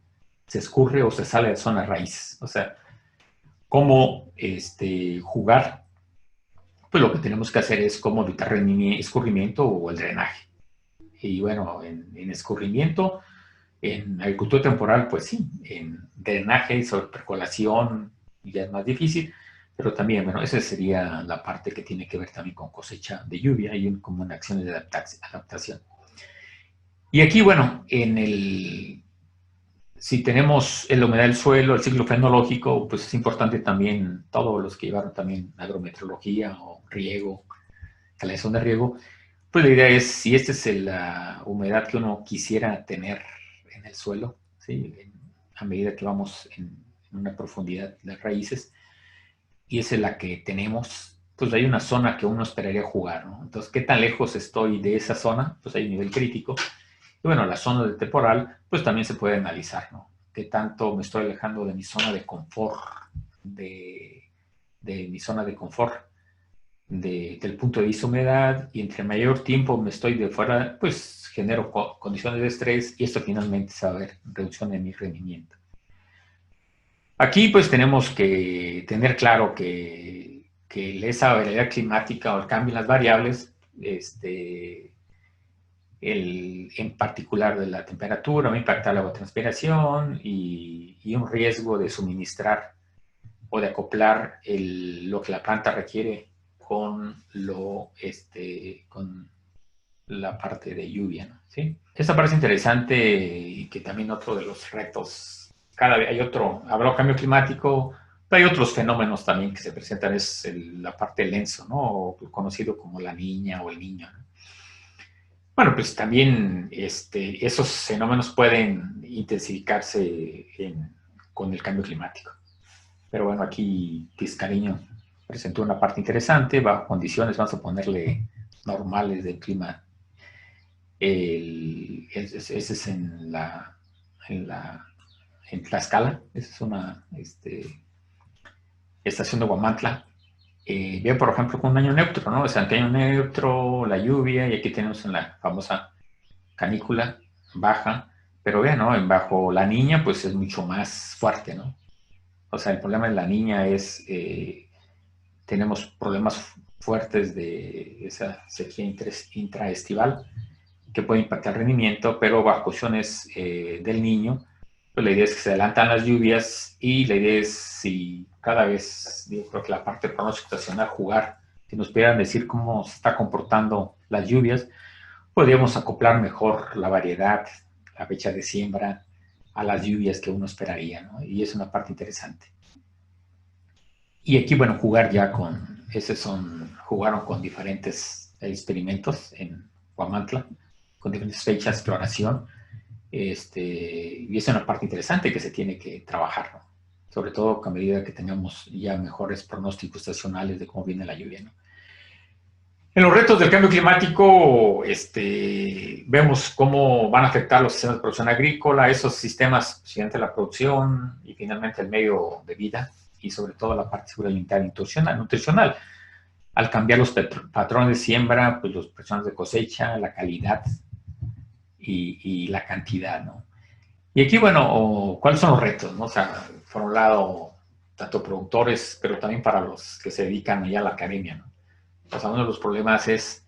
S2: se escurre o se sale de zona raíz. O sea, ¿cómo jugar? Pues lo que tenemos que hacer es cómo evitar escurrimiento o el drenaje. Y bueno, en escurrimiento, en agricultura temporal, pues sí, en drenaje sobre percolación ya es más difícil, pero también, bueno, esa sería la parte que tiene que ver también con cosecha de lluvia y como en acciones de adaptación. Y aquí, bueno, si tenemos la humedad del suelo, el ciclo fenológico, pues es importante también todos los que llevaron también agrometeorología o riego, calefacción de riego, pues la idea es, si esta es la humedad que uno quisiera tener en el suelo, ¿sí? A medida que vamos en una profundidad de las raíces, y esa es la que tenemos, pues hay una zona que uno esperaría jugar, ¿no? Entonces, ¿qué tan lejos estoy de esa zona? Pues hay un nivel crítico. Y bueno, la zona de temporal, pues también se puede analizar, ¿no? ¿Qué tanto me estoy alejando de mi zona de confort, de mi zona de confort? Del punto de vista humedad, y entre mayor tiempo me estoy de fuera, pues genero condiciones de estrés, y esto finalmente se va a ver reducción de mi rendimiento. Aquí pues tenemos que tener claro que esa variabilidad climática o el cambio en las variables, en particular de la temperatura, va a impactar la evapotranspiración y un riesgo de suministrar o de acoplar lo que la planta requiere con con la parte de lluvia, ¿no? ¿Sí? Esta parece interesante, y que también otro de los retos, cada vez hay habrá cambio climático, pero hay otros fenómenos también que se presentan, es la parte del ENSO, ¿no? Conocido como la niña o el niño, ¿no? Bueno, pues también esos fenómenos pueden intensificarse con el cambio climático. Pero bueno, aquí Tiscariño presentó una parte interesante, bajo condiciones, vamos a ponerle normales del clima. Ese es en Tlaxcala, esa es una estación de Huamantla. Bien, por ejemplo, con un año neutro, ¿no? O sea, año neutro, la lluvia, y aquí tenemos en la famosa canícula baja, pero vean, ¿no? Bajo la niña, pues es mucho más fuerte, ¿no? O sea, el problema de la niña es, tenemos problemas fuertes de esa sequía intraestival que puede impactar el rendimiento, pero bajo condiciones del niño, pues la idea es que se adelantan las lluvias, y la idea es, si cada vez, yo creo que la parte de pronóstico estacional, jugar, si nos pudieran decir cómo se está comportando las lluvias, podríamos acoplar mejor la variedad, la fecha de siembra, a las lluvias que uno esperaría, ¿no? Y es una parte interesante. Y aquí, bueno, jugaron con diferentes experimentos en Huamantla, con diferentes fechas de exploración, y es una parte interesante que se tiene que trabajar, ¿no? sobre todo a medida que tengamos ya mejores pronósticos estacionales de cómo viene la lluvia, ¿no? En los retos del cambio climático, vemos cómo van a afectar los sistemas de producción agrícola, esos sistemas, finalmente la producción y finalmente el medio de vida y sobre todo la parte alimentaria nutricional. Al cambiar los patrones de siembra, pues los patrones de cosecha, la calidad y la cantidad, ¿no? Y aquí, bueno, ¿cuáles son los retos, no? O sea, por un lado, tanto productores, pero también para los que se dedican ya a la academia, ¿no? O sea, uno de los problemas es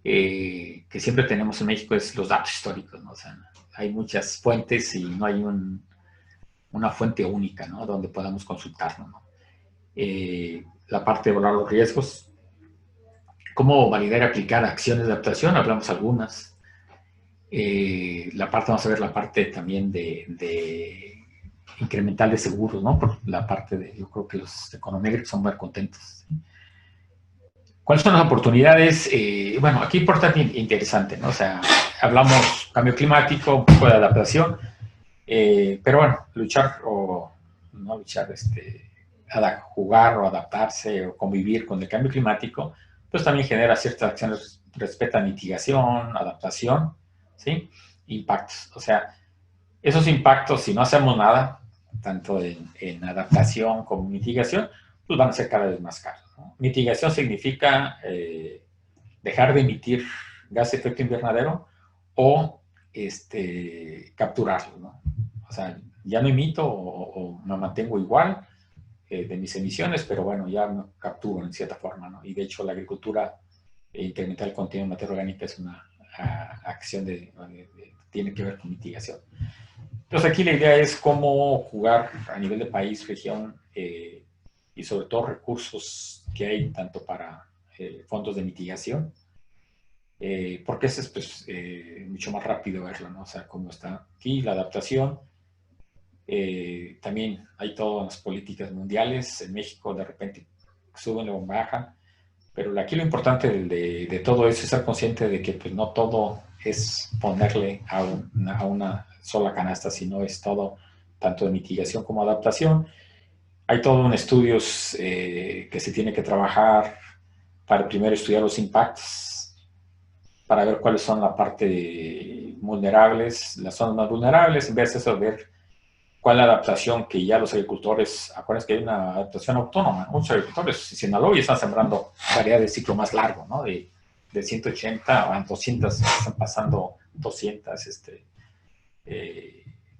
S2: que siempre tenemos en México es los datos históricos, ¿no? O sea, hay muchas fuentes y no hay una fuente única, ¿no? Donde podamos consultarlo, ¿no? La parte de evaluar los riesgos, cómo validar y aplicar acciones de adaptación, hablamos algunas. Vamos a ver la parte también de incremental de seguros, ¿no? Por la parte de, yo creo que los econométricos son muy contentos, ¿sí? ¿Cuáles son las oportunidades? Bueno, aquí importante e interesante, ¿no? O sea, hablamos cambio climático, un poco de adaptación, pero bueno, luchar o no luchar, jugar o adaptarse o convivir con el cambio climático, pues también genera ciertas acciones respecto a mitigación, adaptación, ¿sí? Impactos. O sea, esos impactos, si no hacemos nada, tanto en adaptación como mitigación, pues van a ser cada vez más caros, ¿no? Mitigación significa dejar de emitir gas de efecto invernadero o capturarlo, ¿no? O sea, ya no emito o me mantengo igual de mis emisiones, pero bueno, ya me capturo en cierta forma, ¿no? Y de hecho la agricultura, incrementar el contenido de materia orgánica es una acción tiene que ver con mitigación. Entonces aquí la idea es cómo jugar a nivel de país, región, y sobre todo recursos que hay tanto para fondos de mitigación, porque eso es pues, mucho más rápido verlo, ¿no? O sea, cómo está aquí la adaptación. También hay todas las políticas mundiales, en México de repente suben o bajan, pero aquí lo importante de todo eso es ser consciente de que pues, no todo es ponerle a una sola canasta, sino es todo, tanto de mitigación como adaptación. Hay todo un estudios que se tiene que trabajar para primero estudiar los impactos, para ver cuáles son la parte vulnerables, las zonas más vulnerables, en vez de eso ver cuál es la adaptación que ya los agricultores, acuérdense que hay una adaptación autónoma, muchos agricultores en Sinaloa están sembrando variedades de ciclo más largo, ¿no? De 180 a 200, están pasando 200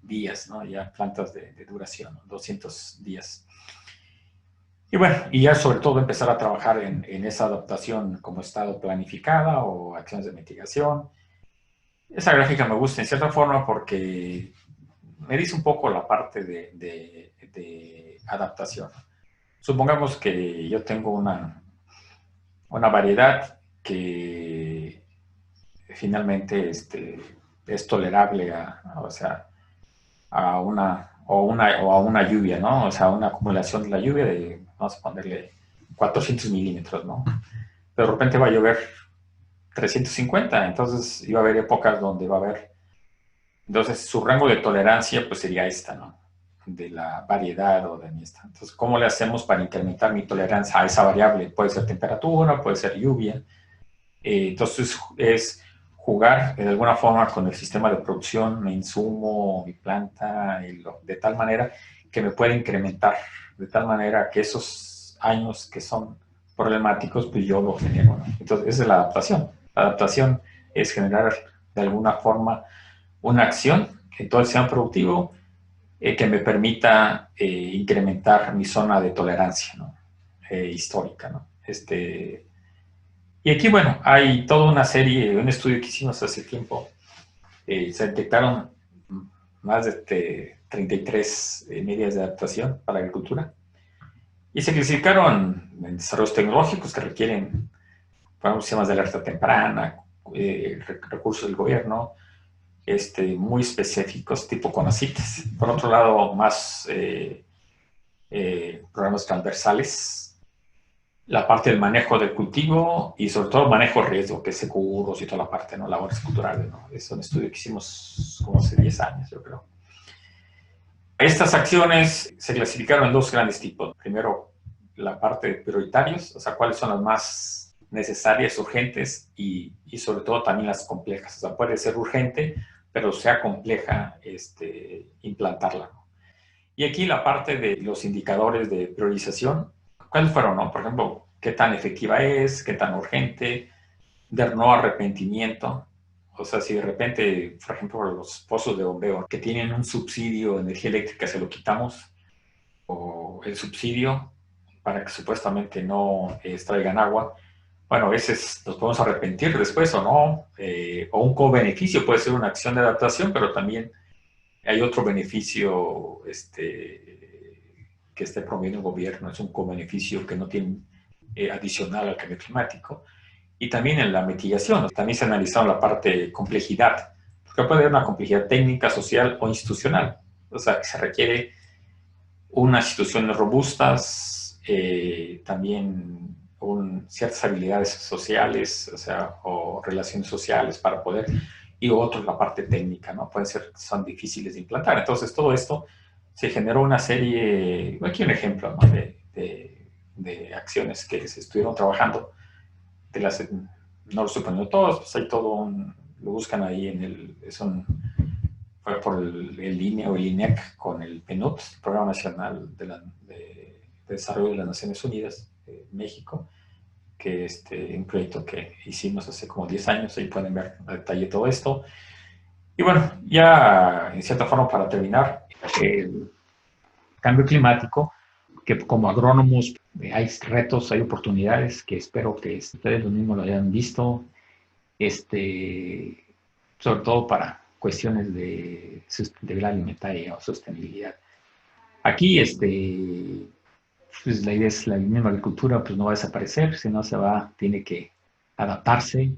S2: días, ¿no? Ya plantas de duración, ¿no? 200 días. Y bueno, y ya sobre todo empezar a trabajar en esa adaptación como estado planificada o acciones de mitigación. Esa gráfica me gusta en cierta forma porque me dice un poco la parte de adaptación. Supongamos que yo tengo una variedad que finalmente es tolerable a una lluvia, ¿no? O sea, una acumulación de la lluvia de, vamos a ponerle 400 milímetros, ¿no? Pero de repente va a llover 350, entonces iba a haber épocas donde va a haber. Entonces, su rango de tolerancia, pues sería esta, ¿no? De la variedad o de esta. Entonces, ¿cómo le hacemos para incrementar mi tolerancia a esa variable? Puede ser temperatura, puede ser lluvia. Entonces, es jugar de alguna forma con el sistema de producción, mi insumo, mi planta, de tal manera que me pueda incrementar, de tal manera que esos años que son problemáticos, pues yo lo genero, ¿no? Entonces, esa es la adaptación. La adaptación es generar de alguna forma una acción en todo el sistema productivo que me permita incrementar mi zona de tolerancia, ¿no? Histórica, ¿no? Y aquí, bueno, hay toda una serie, un estudio que hicimos hace tiempo, se detectaron más de 33 medidas de adaptación para la agricultura y se clasificaron en desarrollos tecnológicos que requieren, por ejemplo, sistemas de alerta temprana, recursos del gobierno, muy específicos, tipo CONACYT. Por otro lado, más programas transversales, la parte del manejo del cultivo y sobre todo el manejo de riesgo, que es seguros y toda la parte, ¿no? Labores culturales, ¿no? Es un estudio que hicimos como hace 10 años, yo creo. Estas acciones se clasificaron en dos grandes tipos. Primero, la parte de prioritarios, o sea, cuáles son las más necesarias, urgentes y sobre todo también las complejas. O sea, puede ser urgente, pero sea compleja implantarla. Y aquí la parte de los indicadores de priorización, ¿cuáles fueron? No? Por ejemplo, qué tan efectiva es, qué tan urgente, de no arrepentimiento. O sea, si de repente, por ejemplo, los pozos de bombeo que tienen un subsidio de energía eléctrica se lo quitamos, o el subsidio para que supuestamente no extraigan agua, bueno, a veces nos podemos arrepentir después o no, o un co-beneficio puede ser una acción de adaptación, pero también hay otro beneficio que esté promoviendo el gobierno, es un co-beneficio que no tiene adicional al cambio climático. Y también en la mitigación, también se analizaron la parte de complejidad, porque puede haber una complejidad técnica, social o institucional. O sea, que se requiere unas instituciones robustas, también ciertas habilidades sociales, o sea, o relaciones sociales para poder, y otros la parte técnica, ¿no? Pueden ser, son difíciles de implantar. Entonces, todo esto se generó una serie, aquí un ejemplo, ¿no? de acciones que se estuvieron trabajando, de las, no lo estoy poniendo todos, pues hay todo lo buscan ahí en fue por el INE o el INEC con el PNUD, el Programa Nacional de Desarrollo de las Naciones Unidas, México, que es un proyecto que hicimos hace como 10 años, ahí pueden ver a detalle todo esto. Y bueno, ya en cierta forma para terminar, el cambio climático, que como agrónomos hay retos, hay oportunidades que espero que ustedes los mismos lo hayan visto, sobre todo para cuestiones de sustentabilidad alimentaria o sostenibilidad. Aquí, pues la idea es la misma agricultura, pues no va a desaparecer, sino tiene que adaptarse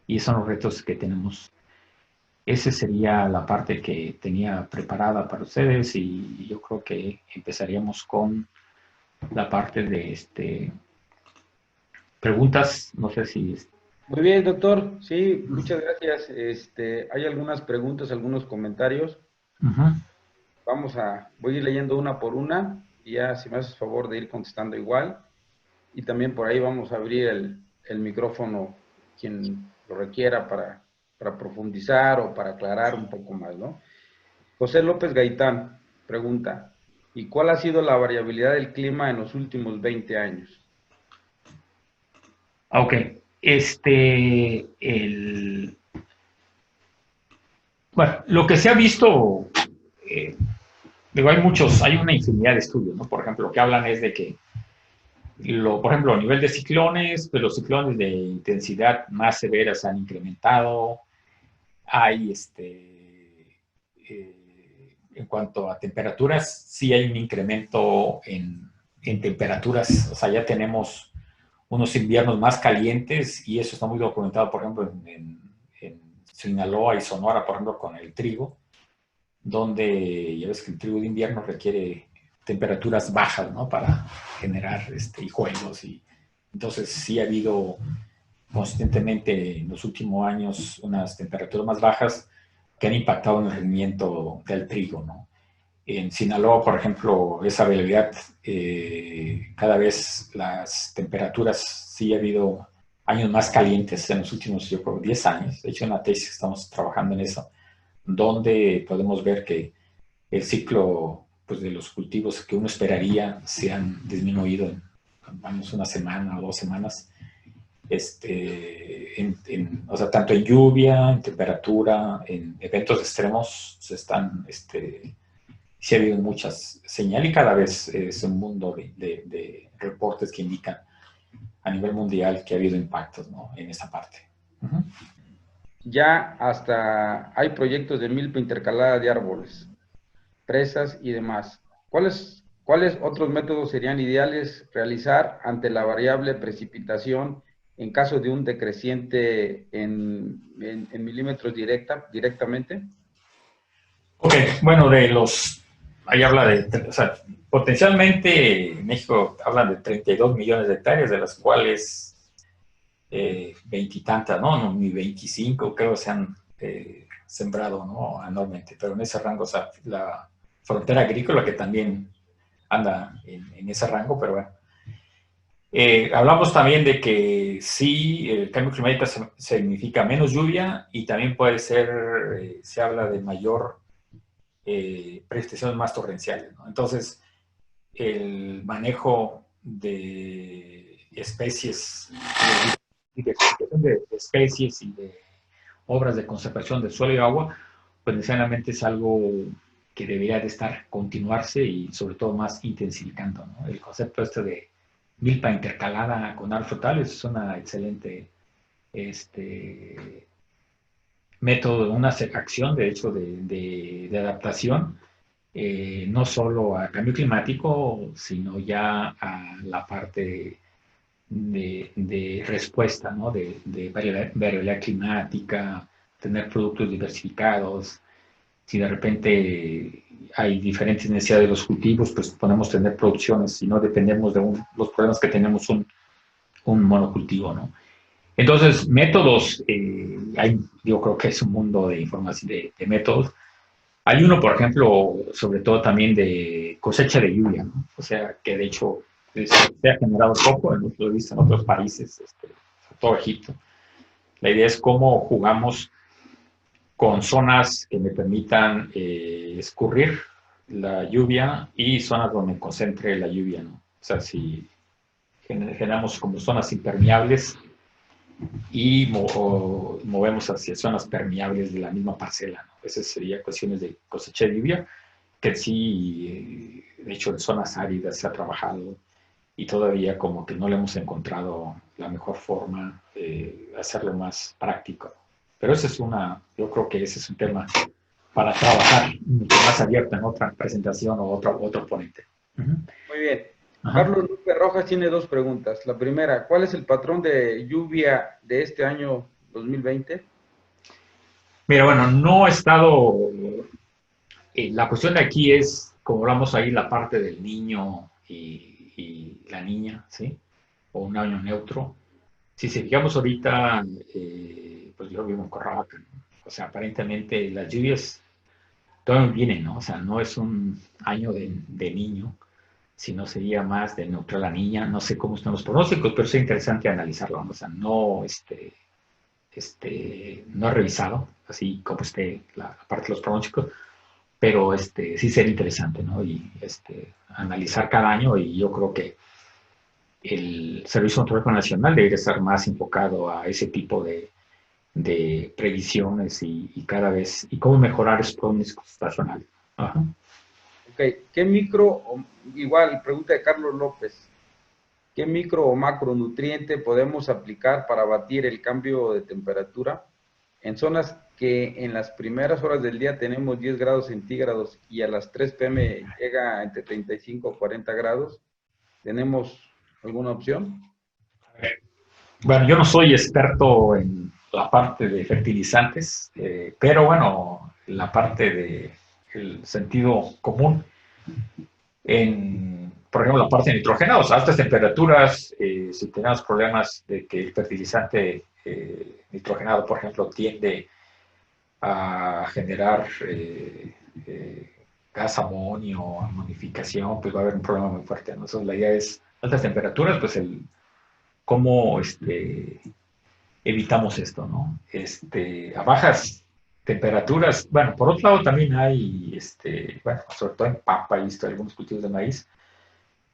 S2: y esos son los retos que tenemos. Esa sería la parte que tenía preparada para ustedes y yo creo que empezaríamos con la parte de preguntas, no sé si...
S1: Muy bien, doctor. Sí, muchas gracias. Hay algunas preguntas, algunos comentarios. Voy a ir leyendo una por una y ya si me haces favor de ir contestando igual. Y también por ahí vamos a abrir el micrófono quien lo requiera para profundizar o para aclarar un poco más, ¿no? José López Gaitán pregunta, ¿y cuál ha sido la variabilidad del clima en los últimos 20 años?
S2: Ok, bueno, lo que se ha visto, digo, hay una infinidad de estudios, ¿no? Por ejemplo, lo que hablan es de que, por ejemplo, a nivel de ciclones, pues los ciclones de intensidad más severas se han incrementado, hay, en cuanto a temperaturas, sí hay un incremento en temperaturas, o sea, ya tenemos unos inviernos más calientes y eso está muy documentado, por ejemplo, en Sinaloa y Sonora, por ejemplo, con el trigo, donde ya ves que el trigo de invierno requiere temperaturas bajas, ¿no? Para generar hijuelos y entonces sí ha habido constantemente en los últimos años unas temperaturas más bajas que han impactado en el rendimiento del trigo, ¿no? En Sinaloa, por ejemplo, esa variabilidad, cada vez las temperaturas, sí ha habido años más calientes en los últimos, yo creo, 10 años. De hecho, en la tesis estamos trabajando en eso, donde podemos ver que el ciclo, pues, de los cultivos que uno esperaría se han disminuido en, vamos, una semana o 2 semanas. O sea, tanto en lluvia, en temperatura, en eventos extremos, sí ha habido muchas señales y cada vez es un mundo de reportes que indican a nivel mundial que ha habido impactos, ¿no? En esa parte.
S1: Ya hasta hay proyectos de milpa intercalada de árboles, presas y demás. ¿Cuáles otros métodos serían ideales realizar ante la variable precipitación en caso de un decreciente en milímetros directamente?
S2: Ok, bueno, ahí habla o sea, potencialmente México habla de 32 millones de hectáreas, de las cuales veintitantas, ¿no? Ni 25 creo se han sembrado, ¿no? Anualmente, pero en ese rango, o sea, frontera agrícola que también anda en ese rango, pero bueno. Hablamos también de que sí, el cambio climático significa menos lluvia y también puede ser, se habla de mayor precipitaciones más torrenciales, ¿no? Entonces, el manejo de especies, de especies y de obras de conservación del suelo y agua, pues necesariamente es algo que debería de estar, continuarse y sobre todo más intensificando, ¿no? El concepto este de milpa intercalada con árbol frutal es una excelente método, una acción de hecho de adaptación, no solo al cambio climático, sino ya a la parte de respuesta, ¿no? De variabilidad climática, tener productos diversificados. Si de repente hay diferentes necesidades de los cultivos, pues podemos tener producciones y no dependemos de los problemas que tenemos un monocultivo, ¿no? Entonces, métodos, yo creo que es un mundo de información, de métodos. Hay uno, por ejemplo, sobre todo también de cosecha de lluvia, ¿no? O sea, que de hecho se ha generado poco, lo he visto en otros países, sobre todo Egipto. La idea es cómo jugamos con zonas que me permitan escurrir la lluvia y zonas donde concentre la lluvia, ¿no? O sea, si generamos como zonas impermeables y movemos hacia zonas permeables de la misma parcela, ¿no? Esas serían cuestiones de cosecha de lluvia, que sí, de hecho, en zonas áridas se ha trabajado y todavía como que no le hemos encontrado la mejor forma de hacerlo más práctico. Pero ese es yo creo que ese es un tema para trabajar mucho más abierto en otra presentación o otro ponente.
S1: Muy bien.
S2: Ajá.
S1: Carlos López Rojas tiene dos preguntas. La primera, ¿cuál es el patrón de lluvia de este año 2020?
S2: Mira, bueno, no he estado... la cuestión de aquí es, como hablamos ahí, la parte del niño y la niña, ¿sí? O un año neutro. Si fijamos ahorita, pues yo vivo en Cuernavaca, ¿no? O sea, aparentemente las lluvias todavía vienen, ¿no? O sea, no es un año de niño, sino sería más de neutral a niña. No sé cómo están los pronósticos, pero es interesante analizarlo, ¿no? O sea, no, no he revisado así como esté la parte de los pronósticos, pero sí sería interesante, ¿no? Y analizar cada año, y yo creo que el Servicio Meteorológico Nacional debería estar más enfocado a ese tipo de previsiones y cada vez, y cómo mejorar esos pronósticos estacionales. Ajá.
S1: Ok, igual, pregunta de Carlos López, ¿qué micro o macronutriente podemos aplicar para batir el cambio de temperatura? En zonas que en las primeras horas del día tenemos 10 grados centígrados y a las 3 p.m. llega entre 35 o 40 grados, ¿tenemos alguna opción?
S2: Bueno, yo no soy experto en la parte de fertilizantes, pero bueno, la parte del sentido común, por ejemplo, la parte de nitrogenados, a altas temperaturas, si tenemos problemas de que el fertilizante nitrogenado, por ejemplo, tiende a generar gas amonio, amonificación, pues va a haber un problema muy fuerte, ¿no? Entonces, la idea es altas temperaturas, pues cómo evitamos esto, ¿no? A bajas temperaturas, bueno, por otro lado también hay, bueno, sobre todo en papa, he visto algunos cultivos de maíz,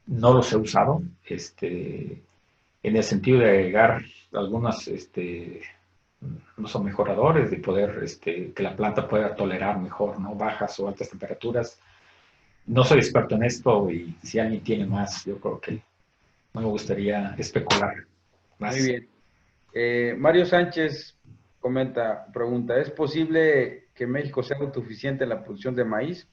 S2: no los he usado, en el sentido de agregar algunos, no son mejoradores, de poder, que la planta pueda tolerar mejor, ¿no? Bajas o altas temperaturas. No soy experto en esto y si alguien tiene más, yo creo que no me gustaría especular más.
S1: Muy bien. Mario Sánchez pregunta, ¿es posible que México sea autosuficiente en la producción de maíz?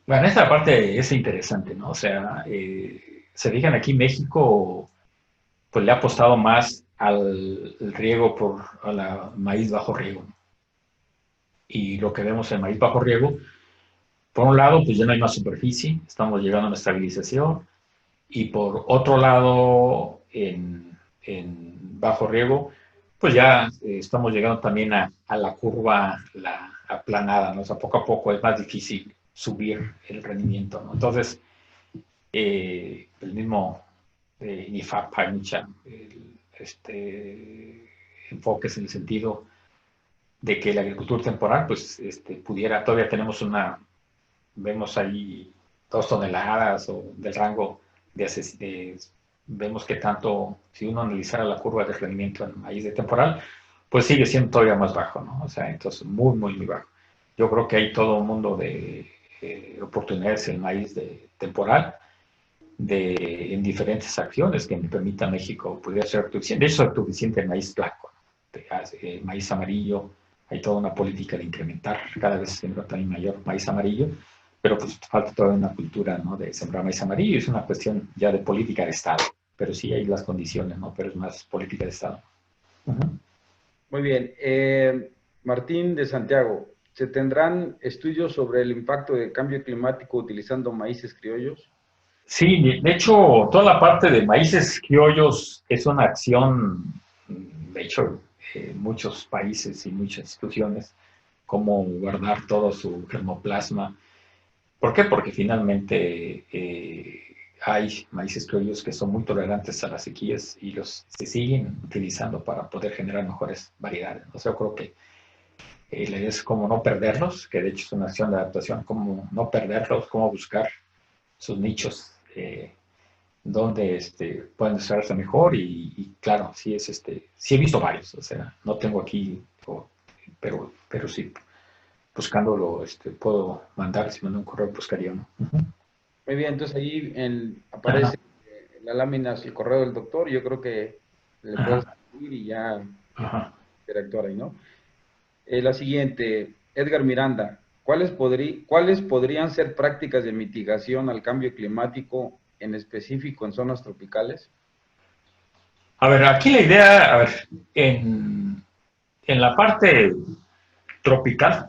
S2: Bueno, esta parte es interesante, ¿no? O sea, se fijan aquí México, pues le ha apostado más al riego a la maíz bajo riego, ¿no? Y lo que vemos en maíz bajo riego, por un lado, pues ya no hay más superficie, estamos llegando a una estabilización, y por otro lado, en bajo riego, pues ya estamos llegando también a la curva, la aplanada, ¿no? O sea, poco a poco es más difícil subir el rendimiento, ¿no? Entonces, el mismo INIFAP hay mucha enfoques en el sentido de que la agricultura temporal, pues, pudiera, todavía tenemos vemos ahí 2 toneladas o del rango vemos que tanto, si uno analizara la curva de rendimiento en maíz de temporal, pues sigue siendo todavía más bajo, ¿no? O sea, entonces muy, muy, muy bajo. Yo creo que hay todo un mundo de oportunidades en maíz de temporal, en diferentes acciones que me permita a México pudiera ser autosuficiente. De hecho, es autosuficiente en maíz blanco, ¿no? Maíz amarillo, hay toda una política de incrementar, cada vez siembra también mayor maíz amarillo, pero pues falta todavía una cultura, ¿no?, de sembrar maíz amarillo, es una cuestión ya de política de Estado, pero sí hay las condiciones, ¿no?, pero es más política de Estado.
S1: Muy bien. Martín de Santiago, ¿se tendrán estudios sobre el impacto del cambio climático utilizando maíces criollos?
S2: Sí, de hecho, toda la parte de maíces criollos es una acción, de hecho, muchos países y muchas instituciones, como guardar todo su germoplasma. ¿Por qué? Porque finalmente hay maíces criollos que son muy tolerantes a las sequías y se siguen utilizando para poder generar mejores variedades. O sea, yo creo que la idea es como no perderlos, que de hecho es una acción de adaptación, como no perderlos, cómo buscar sus nichos donde pueden desarrollarse mejor y claro, sí sí he visto varios, o sea, no tengo aquí, pero sí, buscándolo, puedo mandar, si mando un correo, buscaría uno.
S1: Muy bien, entonces ahí aparece la lámina, el correo del doctor, yo creo que le puedes escribir y ya interactuar ahí, ¿no? La siguiente, Edgar Miranda, ¿cuáles podrían ser prácticas de mitigación al cambio climático, en específico en zonas tropicales?
S2: A ver, aquí la idea, a ver, en la parte tropical,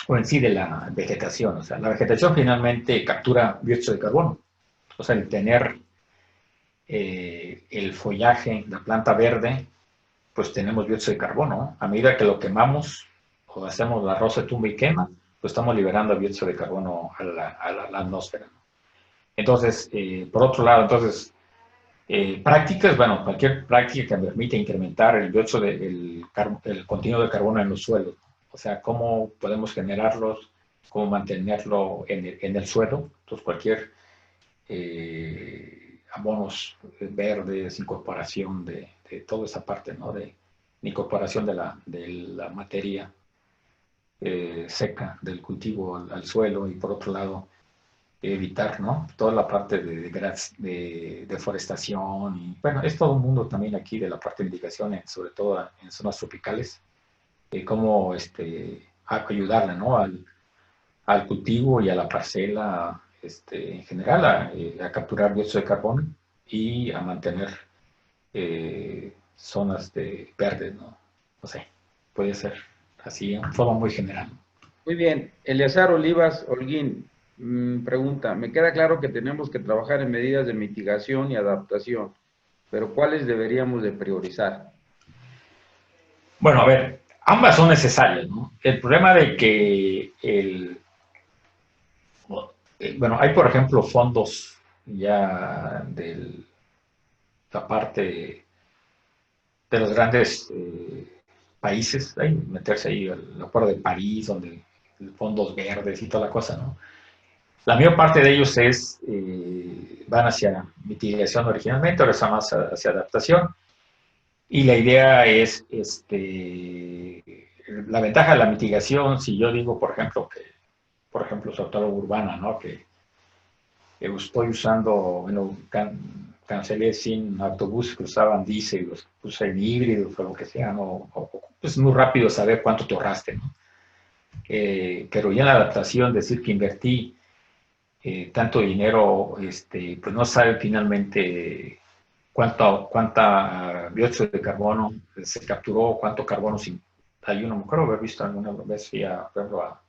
S2: o en sí de la vegetación, o sea, la vegetación finalmente captura dióxido de carbono, o sea, el tener el follaje, la planta verde, pues tenemos dióxido de carbono. A medida que lo quemamos o hacemos la rosa de tumba y quema, pues estamos liberando dióxido de carbono a la atmósfera. Entonces, por otro lado, entonces, prácticas, bueno, cualquier práctica que permita incrementar el dióxido el contenido de carbono en los suelos. O sea, cómo podemos generarlos, cómo mantenerlo en el suelo. Entonces, cualquier abonos verdes, incorporación de toda esa parte, ¿no? De incorporación de la materia seca del cultivo al suelo y por otro lado evitar, ¿no?, toda la parte de deforestación y bueno, es todo un mundo también aquí de la parte de mitigación, sobre todo en zonas tropicales, cómo ayudarle, ¿no?, al cultivo y a la parcela en general a capturar dióxido de carbono y a mantener zonas verdes, ¿no? No sé, puede ser así, en forma muy general.
S1: Muy bien, Eleazar Olivas Holguín pregunta, me queda claro que tenemos que trabajar en medidas de mitigación y adaptación, pero ¿cuáles deberíamos de priorizar?
S2: Bueno, a ver, ambas son necesarias, ¿no? El problema de que bueno, hay por ejemplo fondos ya de la parte de los grandes países, hay meterse ahí al acuerdo de París, donde fondos verdes y toda la cosa, ¿no? La mayor parte de ellos van hacia mitigación originalmente, ahora está más hacia adaptación. Y la idea es, la ventaja de la mitigación, si yo digo, por ejemplo, sector urbana, ¿no? Que estoy usando, bueno, cancelé sin autobús que usaban diésel, los puse en híbridos o lo que sea, ¿no? Es muy rápido saber cuánto te ahorraste, ¿no? Pero ya en la adaptación, decir que invertí tanto dinero, pues no sabe finalmente cuánta dióxido de carbono se capturó, cuánto carbono hay uno, me acuerdo haber visto alguna vez, fui por ejemplo, a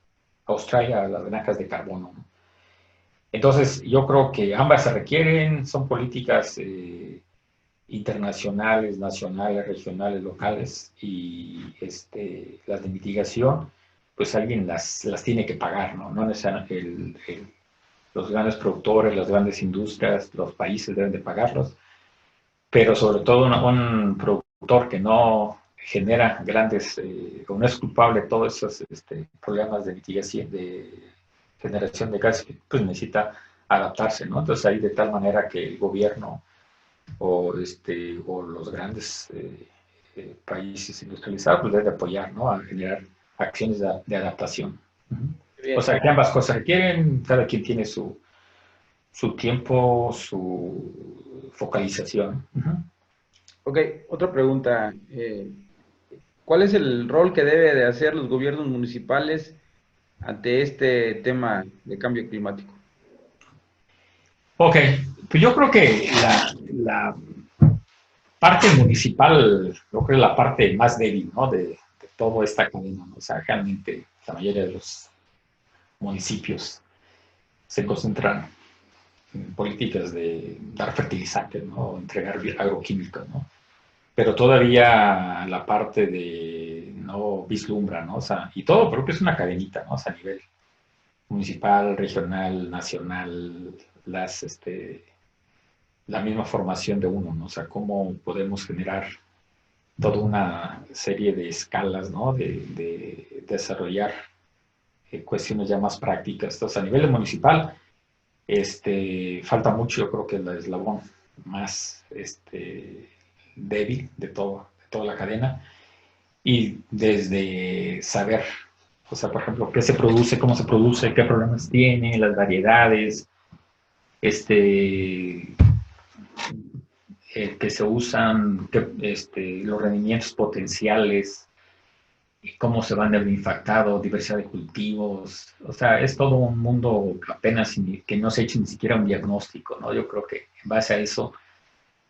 S2: Australia, a las granjas de carbono, ¿no? Entonces, yo creo que ambas se requieren, son políticas internacionales, nacionales, regionales, locales, y las de mitigación, pues alguien las tiene que pagar, ¿no? No necesariamente los grandes productores, las grandes industrias, los países deben de pagarlos, pero sobre todo un productor que no genera grandes, o no es culpable de todos esos problemas de mitigación, de generación de gases, pues necesita adaptarse, ¿no? Entonces ahí de tal manera que el gobierno o los grandes países industrializados pues deben de apoyar, ¿no? A generar acciones de adaptación. O
S1: Bien.
S2: sea, que ambas cosas requieren, cada quien tiene su tiempo, su focalización.
S1: Ok, otra pregunta. ¿Cuál es el rol que debe de hacer los gobiernos municipales ante este tema de cambio climático?
S2: Ok, pues yo creo que la parte municipal, yo creo, es la parte más débil, ¿no? De toda esta cadena, ¿no? O sea, realmente la mayoría de los municipios se concentran en políticas de dar fertilizantes, ¿no? Entregar agroquímicos, ¿no? Pero todavía la parte de no vislumbra, ¿no? O sea, y todo creo que es una cadenita, ¿no? O sea, a nivel municipal, regional, nacional, la misma formación de uno, ¿no? O sea, cómo podemos generar toda una serie de escalas, ¿no? De desarrollar cuestiones ya más prácticas. Entonces, a nivel municipal, falta mucho, yo creo que el eslabón más débil de toda la cadena. Y desde saber, o sea, por ejemplo, qué se produce, cómo se produce, qué problemas tiene, las variedades, que se usan, los rendimientos potenciales, cómo se van a ver impactados, diversidad de cultivos. O sea, es todo un mundo apenas que no se ha hecho ni siquiera un diagnóstico, ¿no? Yo creo que en base a eso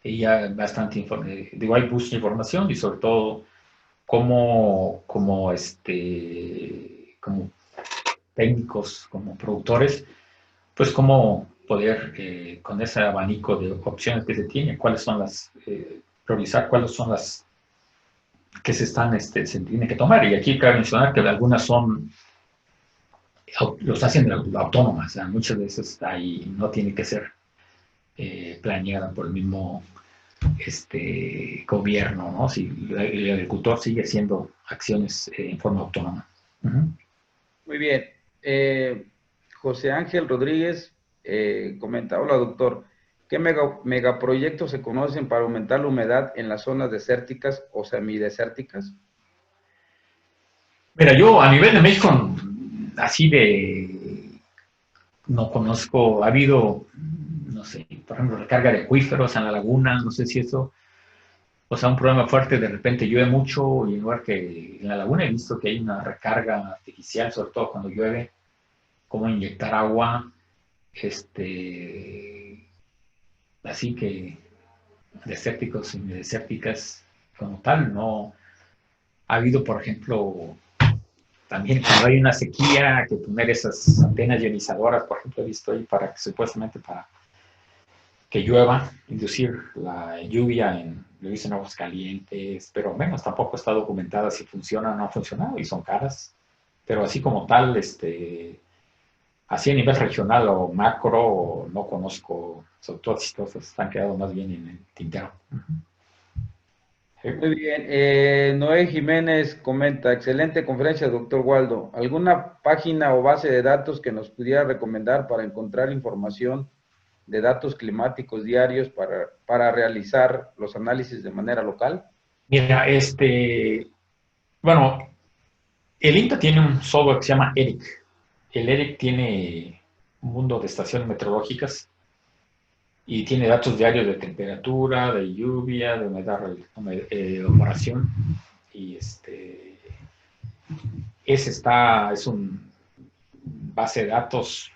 S2: ya bastante digo, hay mucha información y sobre todo como técnicos, como productores, pues cómo poder, con ese abanico de opciones que se tiene, cuáles son priorizar cuáles son las que se tienen que tomar. Y aquí cabe mencionar que algunas los hacen autónomas, o sea, muchas veces ahí no tiene que ser planeada por el mismo gobierno, ¿no? Si el agricultor sigue haciendo acciones en forma autónoma.
S1: Muy bien. José Ángel Rodríguez comenta, hola doctor, ¿qué megaproyectos se conocen para aumentar la humedad en las zonas desérticas o semidesérticas?
S2: Mira, yo a nivel de México, así no conozco, ha habido, no sé, por ejemplo, recarga de acuíferos en la laguna, no sé si eso, o sea, un problema fuerte, de repente llueve mucho y en lugar que en la laguna he visto que hay una recarga artificial, sobre todo cuando llueve, cómo inyectar agua, así que desérticos y desérticas como tal, no. Ha habido, por ejemplo, también cuando hay una sequía, que poner esas antenas ionizadoras, por ejemplo, he visto ahí supuestamente para que llueva, inducir la lluvia lo dicen aguas calientes, pero menos tampoco está documentada si funciona o no ha funcionado y son caras. Pero así como tal, así a nivel regional o macro, no conozco, sobre todo si todas están quedando más bien en el tintero.
S1: Muy bien. Noé Jiménez comenta, excelente conferencia, doctor Waldo. ¿Alguna página o base de datos que nos pudiera recomendar para encontrar información de datos climáticos diarios para realizar los análisis de manera local?
S2: Mira, bueno, el INTA tiene un software que se llama ERIC. El ERIC tiene un mundo de estaciones meteorológicas y tiene datos diarios de temperatura, de lluvia, de humedad, evaporación. Y es un base de datos.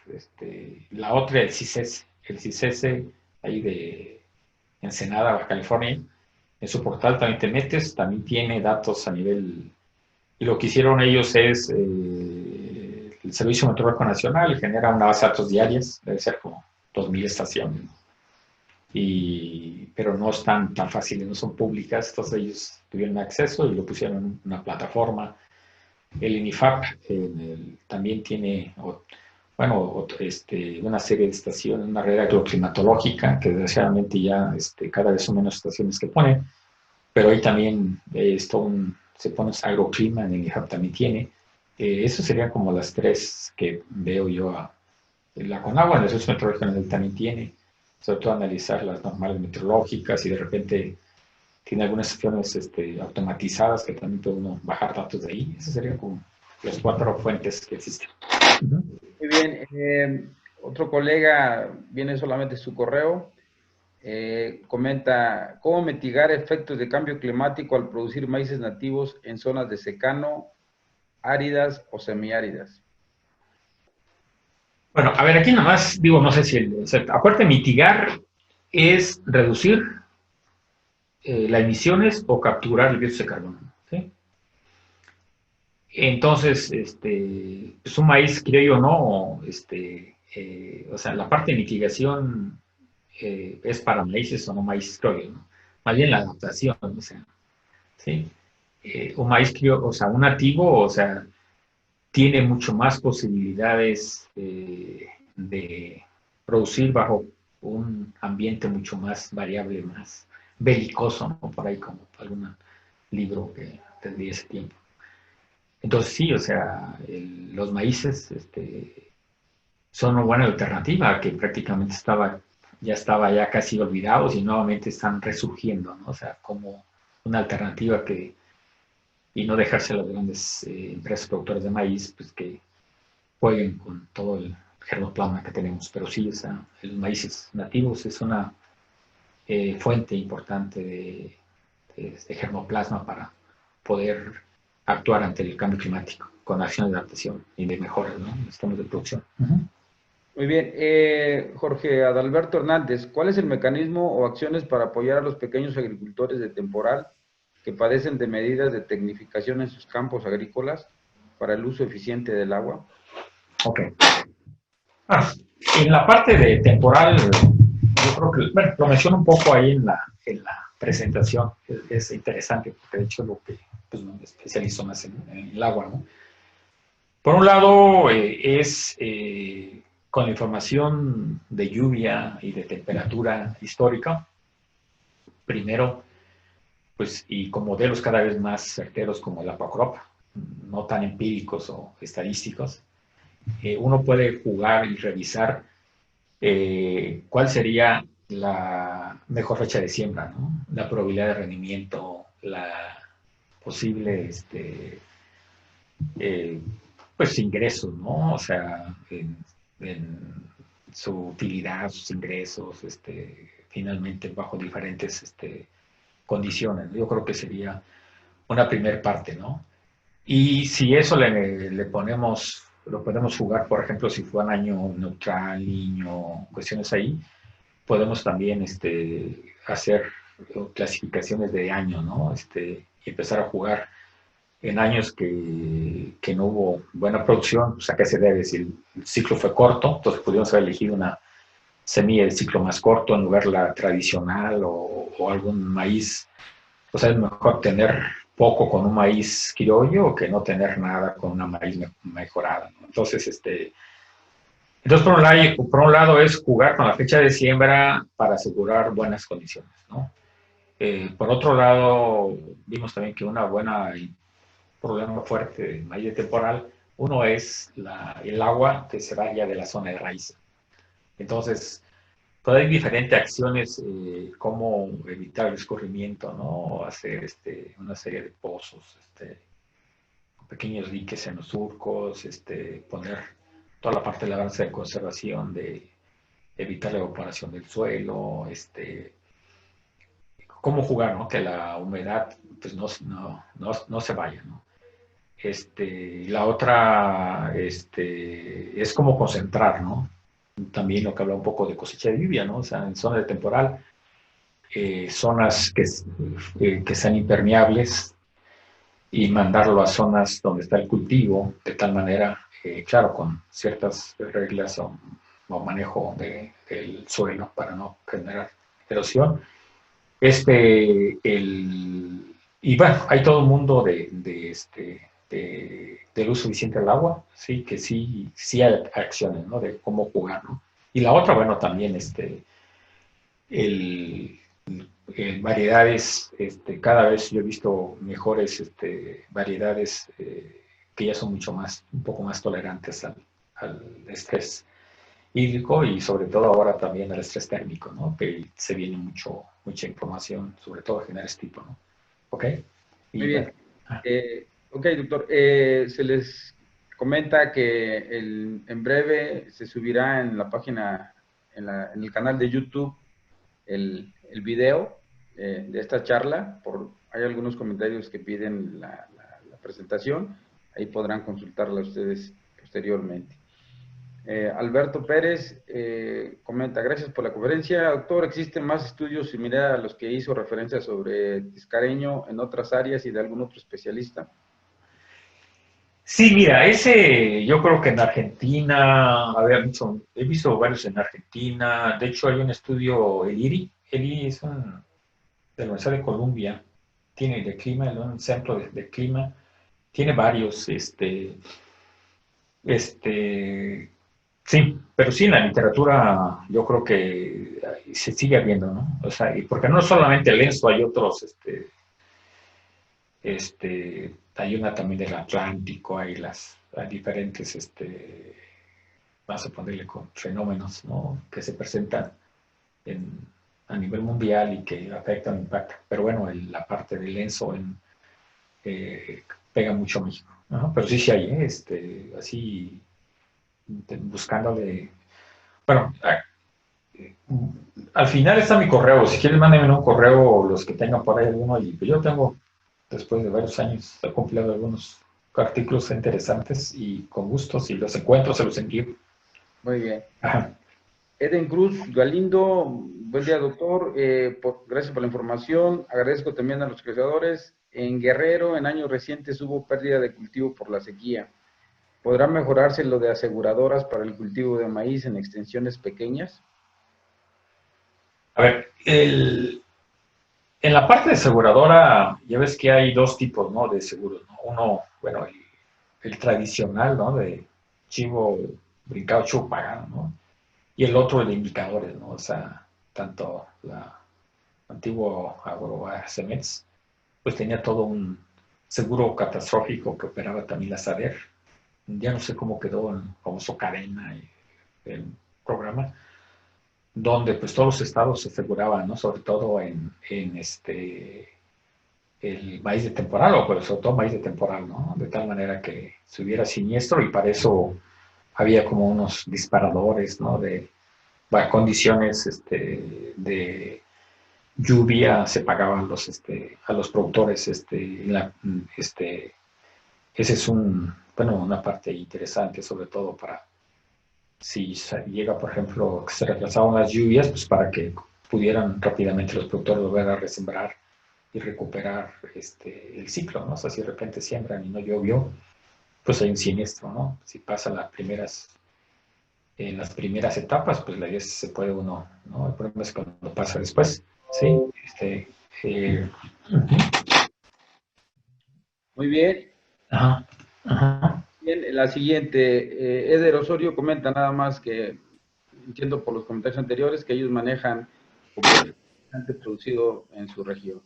S2: La otra, el CISES ahí de Ensenada, Baja California. En su portal también te metes, también tiene datos a nivel. Y lo que hicieron ellos es, el Servicio Meteorológico Nacional genera una base de datos diarias, debe ser como 2000 estaciones, pero no están tan fáciles, no son públicas, entonces ellos tuvieron acceso y lo pusieron en una plataforma. el INIFAP también tiene, una serie de estaciones, una red agroclimatológica, que desgraciadamente ya cada vez son menos estaciones que ponen, pero ahí también se pone agroclima, en el INIFAP también tiene. Eso serían como las tres que veo yo. La Conagua, en el Servicio Meteorológico Nacional también tiene, sobre todo analizar las normales meteorológicas y de repente tiene algunas secciones automatizadas que también puede uno bajar datos de ahí. Esas serían como las cuatro fuentes que existen.
S1: Muy bien. Otro colega, viene solamente su correo, comenta, ¿cómo mitigar efectos de cambio climático al producir maíces nativos en zonas de secano, áridas o semiáridas?
S2: Bueno, a ver, aquí nada más digo, no sé si aparte de mitigar, es reducir las emisiones o capturar el dióxido de carbono. ¿Sí? Entonces, pues un maíz criollo no, o sea, la parte de mitigación es para maíces o no maíz criollo, ¿no? Más bien la adaptación, o sea, ¿sí? Un maíz criollo, o sea, un nativo, o sea, tiene mucho más posibilidades de producir bajo un ambiente mucho más variable, más belicoso, ¿no? Por ahí como algún libro que tendría ese tiempo. Entonces sí, o sea, los maíces son una buena alternativa que prácticamente ya estaba ya casi olvidados y nuevamente están resurgiendo, ¿no? O sea, como una alternativa y no dejarse a las grandes empresas productoras de maíz, pues que jueguen con todo el germoplasma que tenemos. Pero sí, o sea, los maíces nativos es una fuente importante de germoplasma para poder actuar ante el cambio climático con acciones de adaptación y de mejoras, ¿no? En sistemas de producción.
S1: Muy bien. Jorge Adalberto Hernández, ¿cuál es el mecanismo o acciones para apoyar a los pequeños agricultores de temporal que padecen de medidas de tecnificación en sus campos agrícolas para el uso eficiente del agua?
S2: Ok. En la parte de temporal, yo creo que, bueno, lo menciono un poco ahí en la presentación, es interesante, porque de hecho lo que pues, me especializo más en el agua, ¿no? Por un lado, con la información de lluvia y de temperatura histórica, primero, pues, y con modelos cada vez más certeros como el Aquacrop, no tan empíricos o estadísticos, uno puede jugar y revisar cuál sería la mejor fecha de siembra, ¿no? La probabilidad de rendimiento, la posible eh, pues ingresos, ¿no? O sea, en su utilidad, sus ingresos, finalmente bajo diferentes condiciones. Yo creo que sería una primer parte, ¿no? Y si eso le ponemos, lo podemos jugar, por ejemplo, si fue un año neutral, niño, cuestiones ahí, podemos también hacer clasificaciones de año, ¿no? Y empezar a jugar en años que no hubo buena producción, pues a qué se debe, si el ciclo fue corto, entonces pudimos haber elegido una semilla de ciclo más corto en lugar de la tradicional o algún maíz. O sea, es mejor tener poco con un maíz criollo que no tener nada con una maíz mejorada, ¿no? Entonces por un lado es jugar con la fecha de siembra para asegurar buenas condiciones, ¿no? Por otro lado, vimos también que una buena problema fuerte de maíz de temporal, uno es el agua que se vaya de la zona de raíz. Entonces, pues hay diferentes acciones, cómo evitar el escurrimiento, ¿no? Hacer una serie de pozos, pequeños diques en los surcos, poner toda la parte de la avance de conservación, de evitar la evaporación del suelo, cómo jugar, ¿no? Que la humedad pues no se vaya, ¿no? La otra es como concentrar, ¿no? También lo que habla un poco de cosecha de lluvia, ¿no? O sea, en zona de temporal, zonas que sean impermeables y mandarlo a zonas donde está el cultivo, de tal manera, claro, con ciertas reglas o manejo del suelo para no generar erosión. Y bueno, hay todo un mundo de de luz suficiente al agua, sí, que sí, sí hay acciones, ¿no? De cómo jugar, ¿no? Y la otra, bueno, también el, variedades, cada vez yo he visto mejores variedades que ya son mucho más, un poco más tolerantes al estrés hídrico y sobre todo ahora también al estrés térmico, ¿no? Que se viene mucha información, sobre todo de generar este tipo, ¿no? ¿Ok?
S1: Muy
S2: Y bueno.
S1: bien. Ok, doctor. Se les comenta que en breve se subirá en la página, en el canal de YouTube, el video de esta charla. Hay algunos comentarios que piden la presentación. Ahí podrán consultarla ustedes posteriormente. Alberto Pérez comenta, gracias por la conferencia. Doctor, ¿existen más estudios similares a los que hizo referencia sobre Tiscareño en otras áreas y de algún otro especialista?
S2: Sí, mira, yo creo que en Argentina, he visto varios en Argentina, de hecho hay un estudio, el IRI es de la Universidad de Columbia, tiene de clima, un centro de clima, tiene varios, sí, pero sí en la literatura yo creo que se sigue viendo, ¿no? O sea, y porque no solamente el ENSO, hay otros, hay una también del Atlántico, hay diferentes, vamos a ponerle con fenómenos, ¿no? Que se presentan a nivel mundial y que afectan, impactan. Pero bueno, la parte del ENSO pega mucho a México, ¿no? Pero sí, sí hay, así buscándole. Bueno, al final está mi correo. Si quieren, mándenme un correo los que tengan por ahí alguno. Y yo tengo, después de varios años, he compilado algunos artículos interesantes y con gusto, si los encuentro, se los envío.
S1: Muy bien.
S2: Ajá.
S1: Eden Cruz Galindo, buen día, doctor. Gracias por la información. Agradezco también a los creadores. En Guerrero, en años recientes, hubo pérdida de cultivo por la sequía. ¿Podrá mejorarse lo de aseguradoras para el cultivo de maíz en extensiones pequeñas?
S2: A ver, en la parte de aseguradora, ya ves que hay dos tipos, ¿no? De seguros, ¿no? Uno, bueno, el tradicional, ¿no? De chivo brincado, chivo pagano, ¿no? Y el otro, el de indicadores, ¿no? O sea, tanto la antiguo Agroacemex, pues tenía todo un seguro catastrófico que operaba también la SADER. Ya no sé cómo quedó el famoso cadena y el programa, donde pues todos los estados se aseguraban, ¿no? Sobre todo en el maíz de temporal, o pues sobre todo maíz de temporal, ¿no? De tal manera que se hubiera siniestro y para eso había como unos disparadores, ¿no? De condiciones de lluvia, se pagaban a los productores, ese es una parte interesante, sobre todo para si llega, por ejemplo, que se retrasaban las lluvias, pues para que pudieran rápidamente los productores volver a resembrar y recuperar el ciclo, ¿no? O sea, si de repente siembran y no llovió, pues hay un siniestro, ¿no? Si pasan en las primeras etapas, pues la idea es que se puede uno, ¿no? El problema es cuando pasa después, ¿sí? Eh,
S1: Muy bien.
S2: ajá, ajá.
S1: Bien, la siguiente, Eder Osorio comenta nada más que, entiendo por los comentarios anteriores, que ellos manejan completamente producido en su región.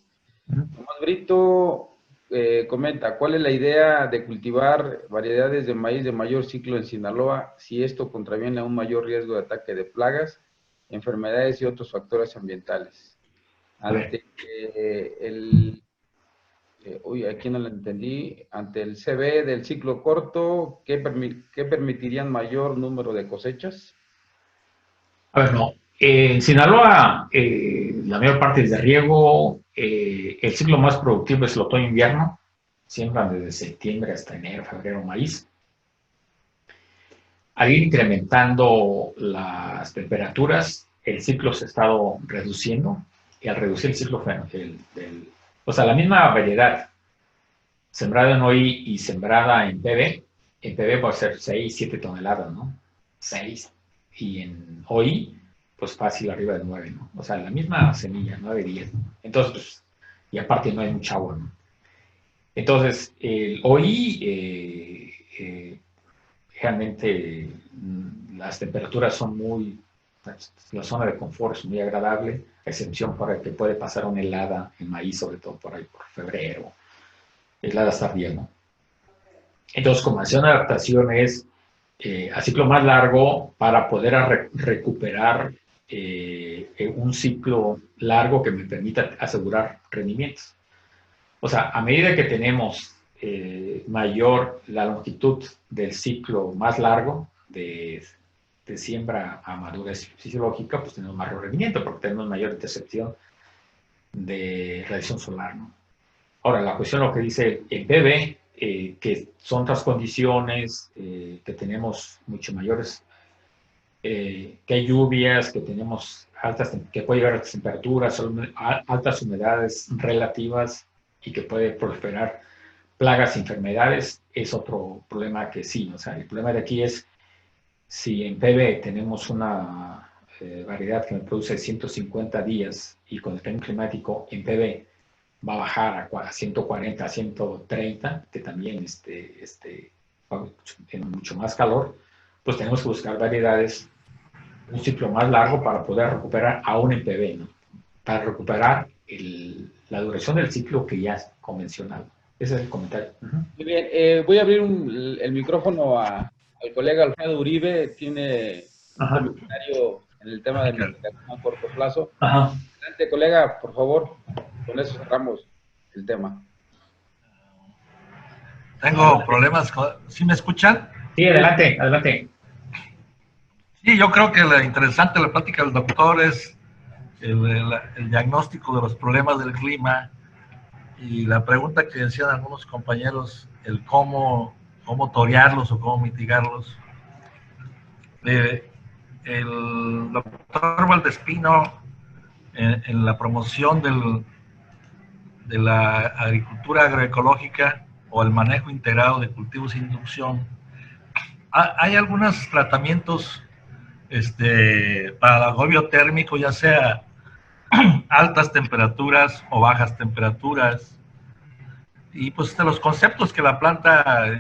S1: Tomás Brito comenta, ¿cuál es la idea de cultivar variedades de maíz de mayor ciclo en Sinaloa si esto contraviene a un mayor riesgo de ataque de plagas, enfermedades y otros factores ambientales?
S2: A ver,
S1: Ante aquí no lo entendí. Ante el CB del ciclo corto, ¿qué permitirían mayor número de cosechas?
S2: a ver, no. En Sinaloa, la mayor parte es de riego. El ciclo más productivo es el otoño-invierno. Siembran desde septiembre hasta enero, febrero maíz. Al ir incrementando las temperaturas, el ciclo se ha estado reduciendo. Y al reducir el ciclo, o sea, la misma variedad sembrada en OI y sembrada en PB va a ser 6, 7 toneladas, ¿no? 6. Y en OI, pues fácil arriba de 9, ¿no? O sea, la misma semilla, 9, 10. Entonces, pues, y aparte no hay mucha agua, ¿no? Entonces, hoy realmente las temperaturas son la zona de confort es muy agradable, a excepción para que puede pasar una helada en maíz, sobre todo por ahí por febrero, heladas tardías, ¿no? Entonces, como acción de adaptación es a ciclo más largo para poder recuperar un ciclo largo que me permita asegurar rendimientos. O sea, a medida que tenemos mayor la longitud del ciclo más largo de siembra a madurez fisiológica, pues tenemos mayor rendimiento porque tenemos mayor intercepción de radiación solar, ¿no? Ahora, la cuestión lo que dice el PV, que son otras condiciones, que tenemos mucho mayores, que hay lluvias, que tenemos que puede llegar a altas temperaturas, altas humedades relativas y que puede proliferar plagas y enfermedades, es otro problema que sí. O sea, el problema de aquí es si en PV tenemos una variedad que me produce 150 días y con el cambio climático en PV va a bajar a 140, a 130, que también en mucho más calor, pues tenemos que buscar variedades, un ciclo más largo para poder recuperar aún en PV, ¿no? Para recuperar la duración del ciclo que ya es convencional. Ese es el comentario.
S1: Muy bien, voy a abrir el micrófono al colega Alfredo Uribe, tiene un comentario en el tema de mitigación a corto plazo.
S2: Ajá.
S1: Adelante, colega, por favor, con eso cerramos el tema.
S3: Tengo problemas. ¿Sí me escuchan?
S2: Sí, adelante, adelante.
S3: Sí, yo creo que lo interesante de la plática del doctor es el diagnóstico de los problemas del clima y la pregunta que decían algunos compañeros, el cómo torearlos o cómo mitigarlos. El doctor Valdespino, en la promoción de la agricultura agroecológica o el manejo integrado de cultivos sin inducción, hay algunos tratamientos para el agobio térmico, ya sea altas temperaturas o bajas temperaturas, y pues los conceptos que la planta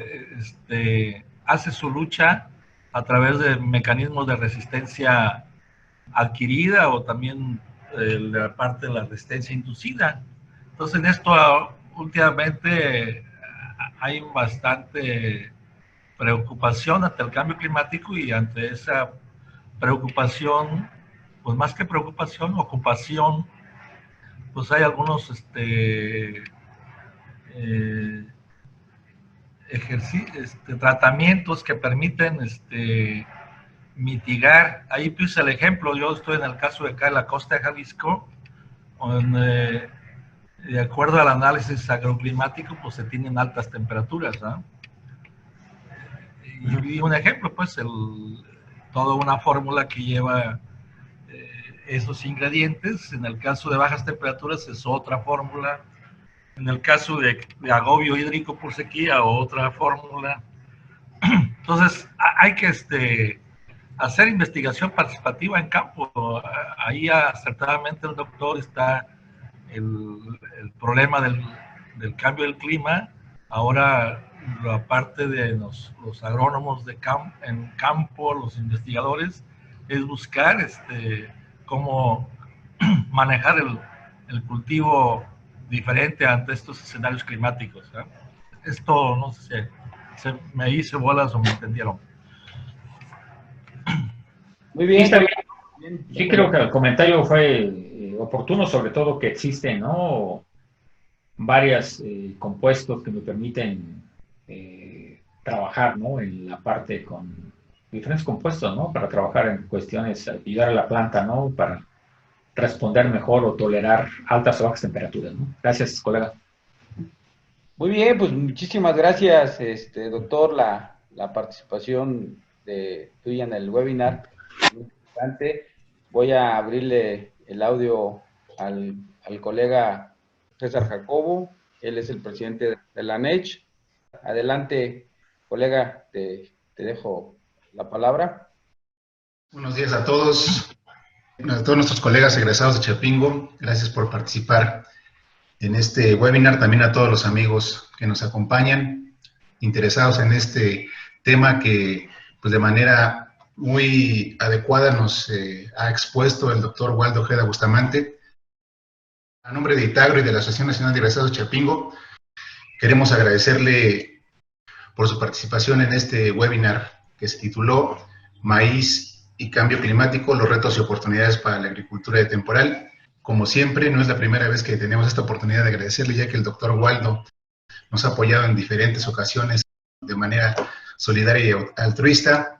S3: hace su lucha a través de mecanismos de resistencia adquirida o también la parte de la resistencia inducida. Entonces en esto últimamente hay bastante preocupación ante el cambio climático y ante esa preocupación, pues más que preocupación, ocupación, pues hay algunos tratamientos que permiten mitigar. Ahí puse el ejemplo, yo estoy en el caso de acá en la costa de Jalisco, donde de acuerdo al análisis agroclimático, pues se tienen altas temperaturas, ¿no? Y un ejemplo, pues, toda una fórmula que lleva esos ingredientes. En el caso de bajas temperaturas es otra fórmula. En el caso de agobio hídrico por sequía, otra fórmula. Entonces, hay que hacer investigación participativa en campo. Ahí acertadamente el doctor está el problema del cambio del clima. Ahora, la parte de los agrónomos en campo, los investigadores, es buscar cómo manejar el cultivo diferente ante estos escenarios climáticos, ¿eh? Esto, no sé, se me hice bolas o me entendieron.
S1: Muy bien.
S2: Sí, está bien. Sí, creo que el comentario fue oportuno, sobre todo que existen, ¿no?, varios compuestos que me permiten trabajar, ¿no?, en la parte con diferentes compuestos, ¿no?, para trabajar en cuestiones, ayudar a la planta, ¿no?, para responder mejor o tolerar altas o bajas temperaturas, ¿no? Gracias, colega.
S1: Muy bien, pues muchísimas gracias, doctor, la participación tuya en el webinar. Muy importante. Voy a abrirle el audio al colega César Jacobo. Él es el presidente de la NECH. Adelante, colega, te dejo la palabra.
S4: Buenos días a todos nuestros colegas egresados de Chapingo. Gracias por participar en este webinar, también a todos los amigos que nos acompañan, interesados en este tema que pues de manera muy adecuada nos ha expuesto el doctor Waldo Ojeda Bustamante. A nombre de Itagro y de la Asociación Nacional de Egresados Chapingo, queremos agradecerle por su participación en este webinar que se tituló Maíz y Cambio Climático, los retos y oportunidades para la agricultura de temporal. Como siempre, no es la primera vez que tenemos esta oportunidad de agradecerle, ya que el doctor Waldo nos ha apoyado en diferentes ocasiones de manera solidaria y altruista.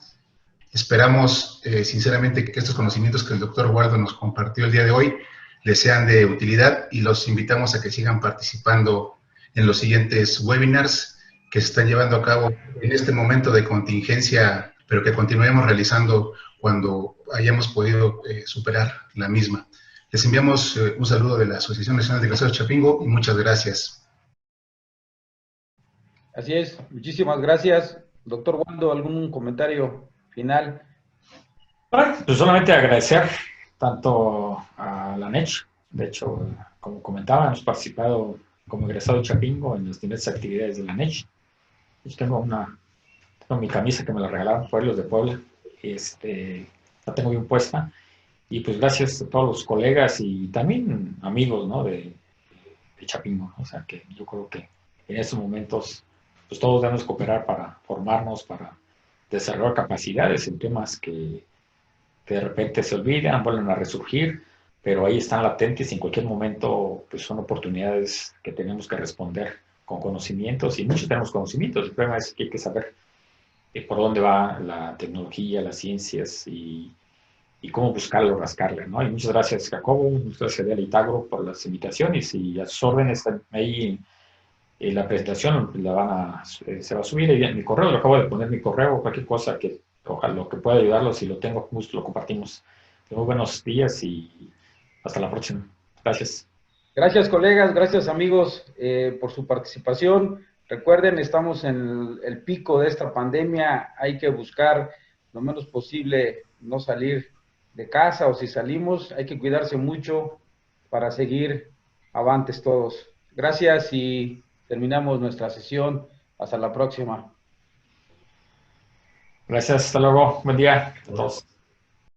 S4: Esperamos sinceramente que estos conocimientos que el doctor Waldo nos compartió el día de hoy les sean de utilidad y los invitamos a que sigan participando en los siguientes webinars que se están llevando a cabo en este momento de contingencia, pero que continuemos realizando cuando hayamos podido superar la misma. Les enviamos un saludo de la Asociación Nacional de Egresados Chapingo y muchas gracias.
S1: Así es, muchísimas gracias. Doctor Waldo, ¿algún comentario final?
S2: Bueno, pues solamente agradecer tanto a la NECH, de hecho, como comentaba, hemos participado como egresado de Chapingo en las diversas actividades de la NECH. Yo tengo mi camisa que me la regalaron Pueblos de Puebla, la tengo bien puesta, y pues gracias a todos los colegas y también amigos, ¿no?, de Chapingo, ¿no? O sea que yo creo que en estos momentos pues todos debemos cooperar para formarnos, para desarrollar capacidades en temas que de repente se olvidan, vuelven a resurgir, pero ahí están latentes y en cualquier momento pues son oportunidades que tenemos que responder con conocimientos, y muchos tenemos conocimientos. El problema es que hay que saber por dónde va la tecnología, las ciencias y cómo buscarlo, rascarle, ¿no? Y muchas gracias, Jacobo, muchas gracias a Itagro por las invitaciones, y a sus órdenes ahí la presentación se va a subir en mi correo, lo acabo de poner mi correo, cualquier cosa que ojalá lo que pueda ayudarlos, si lo tengo justo lo compartimos. Muy buenos días y hasta la próxima. Gracias.
S1: Gracias, colegas, gracias, amigos, por su participación. Recuerden, estamos en el pico de esta pandemia, hay que buscar lo menos posible no salir de casa, o si salimos, hay que cuidarse mucho para seguir avantes todos. Gracias y terminamos nuestra sesión. Hasta la próxima.
S2: Gracias, hasta luego. Buen día a todos.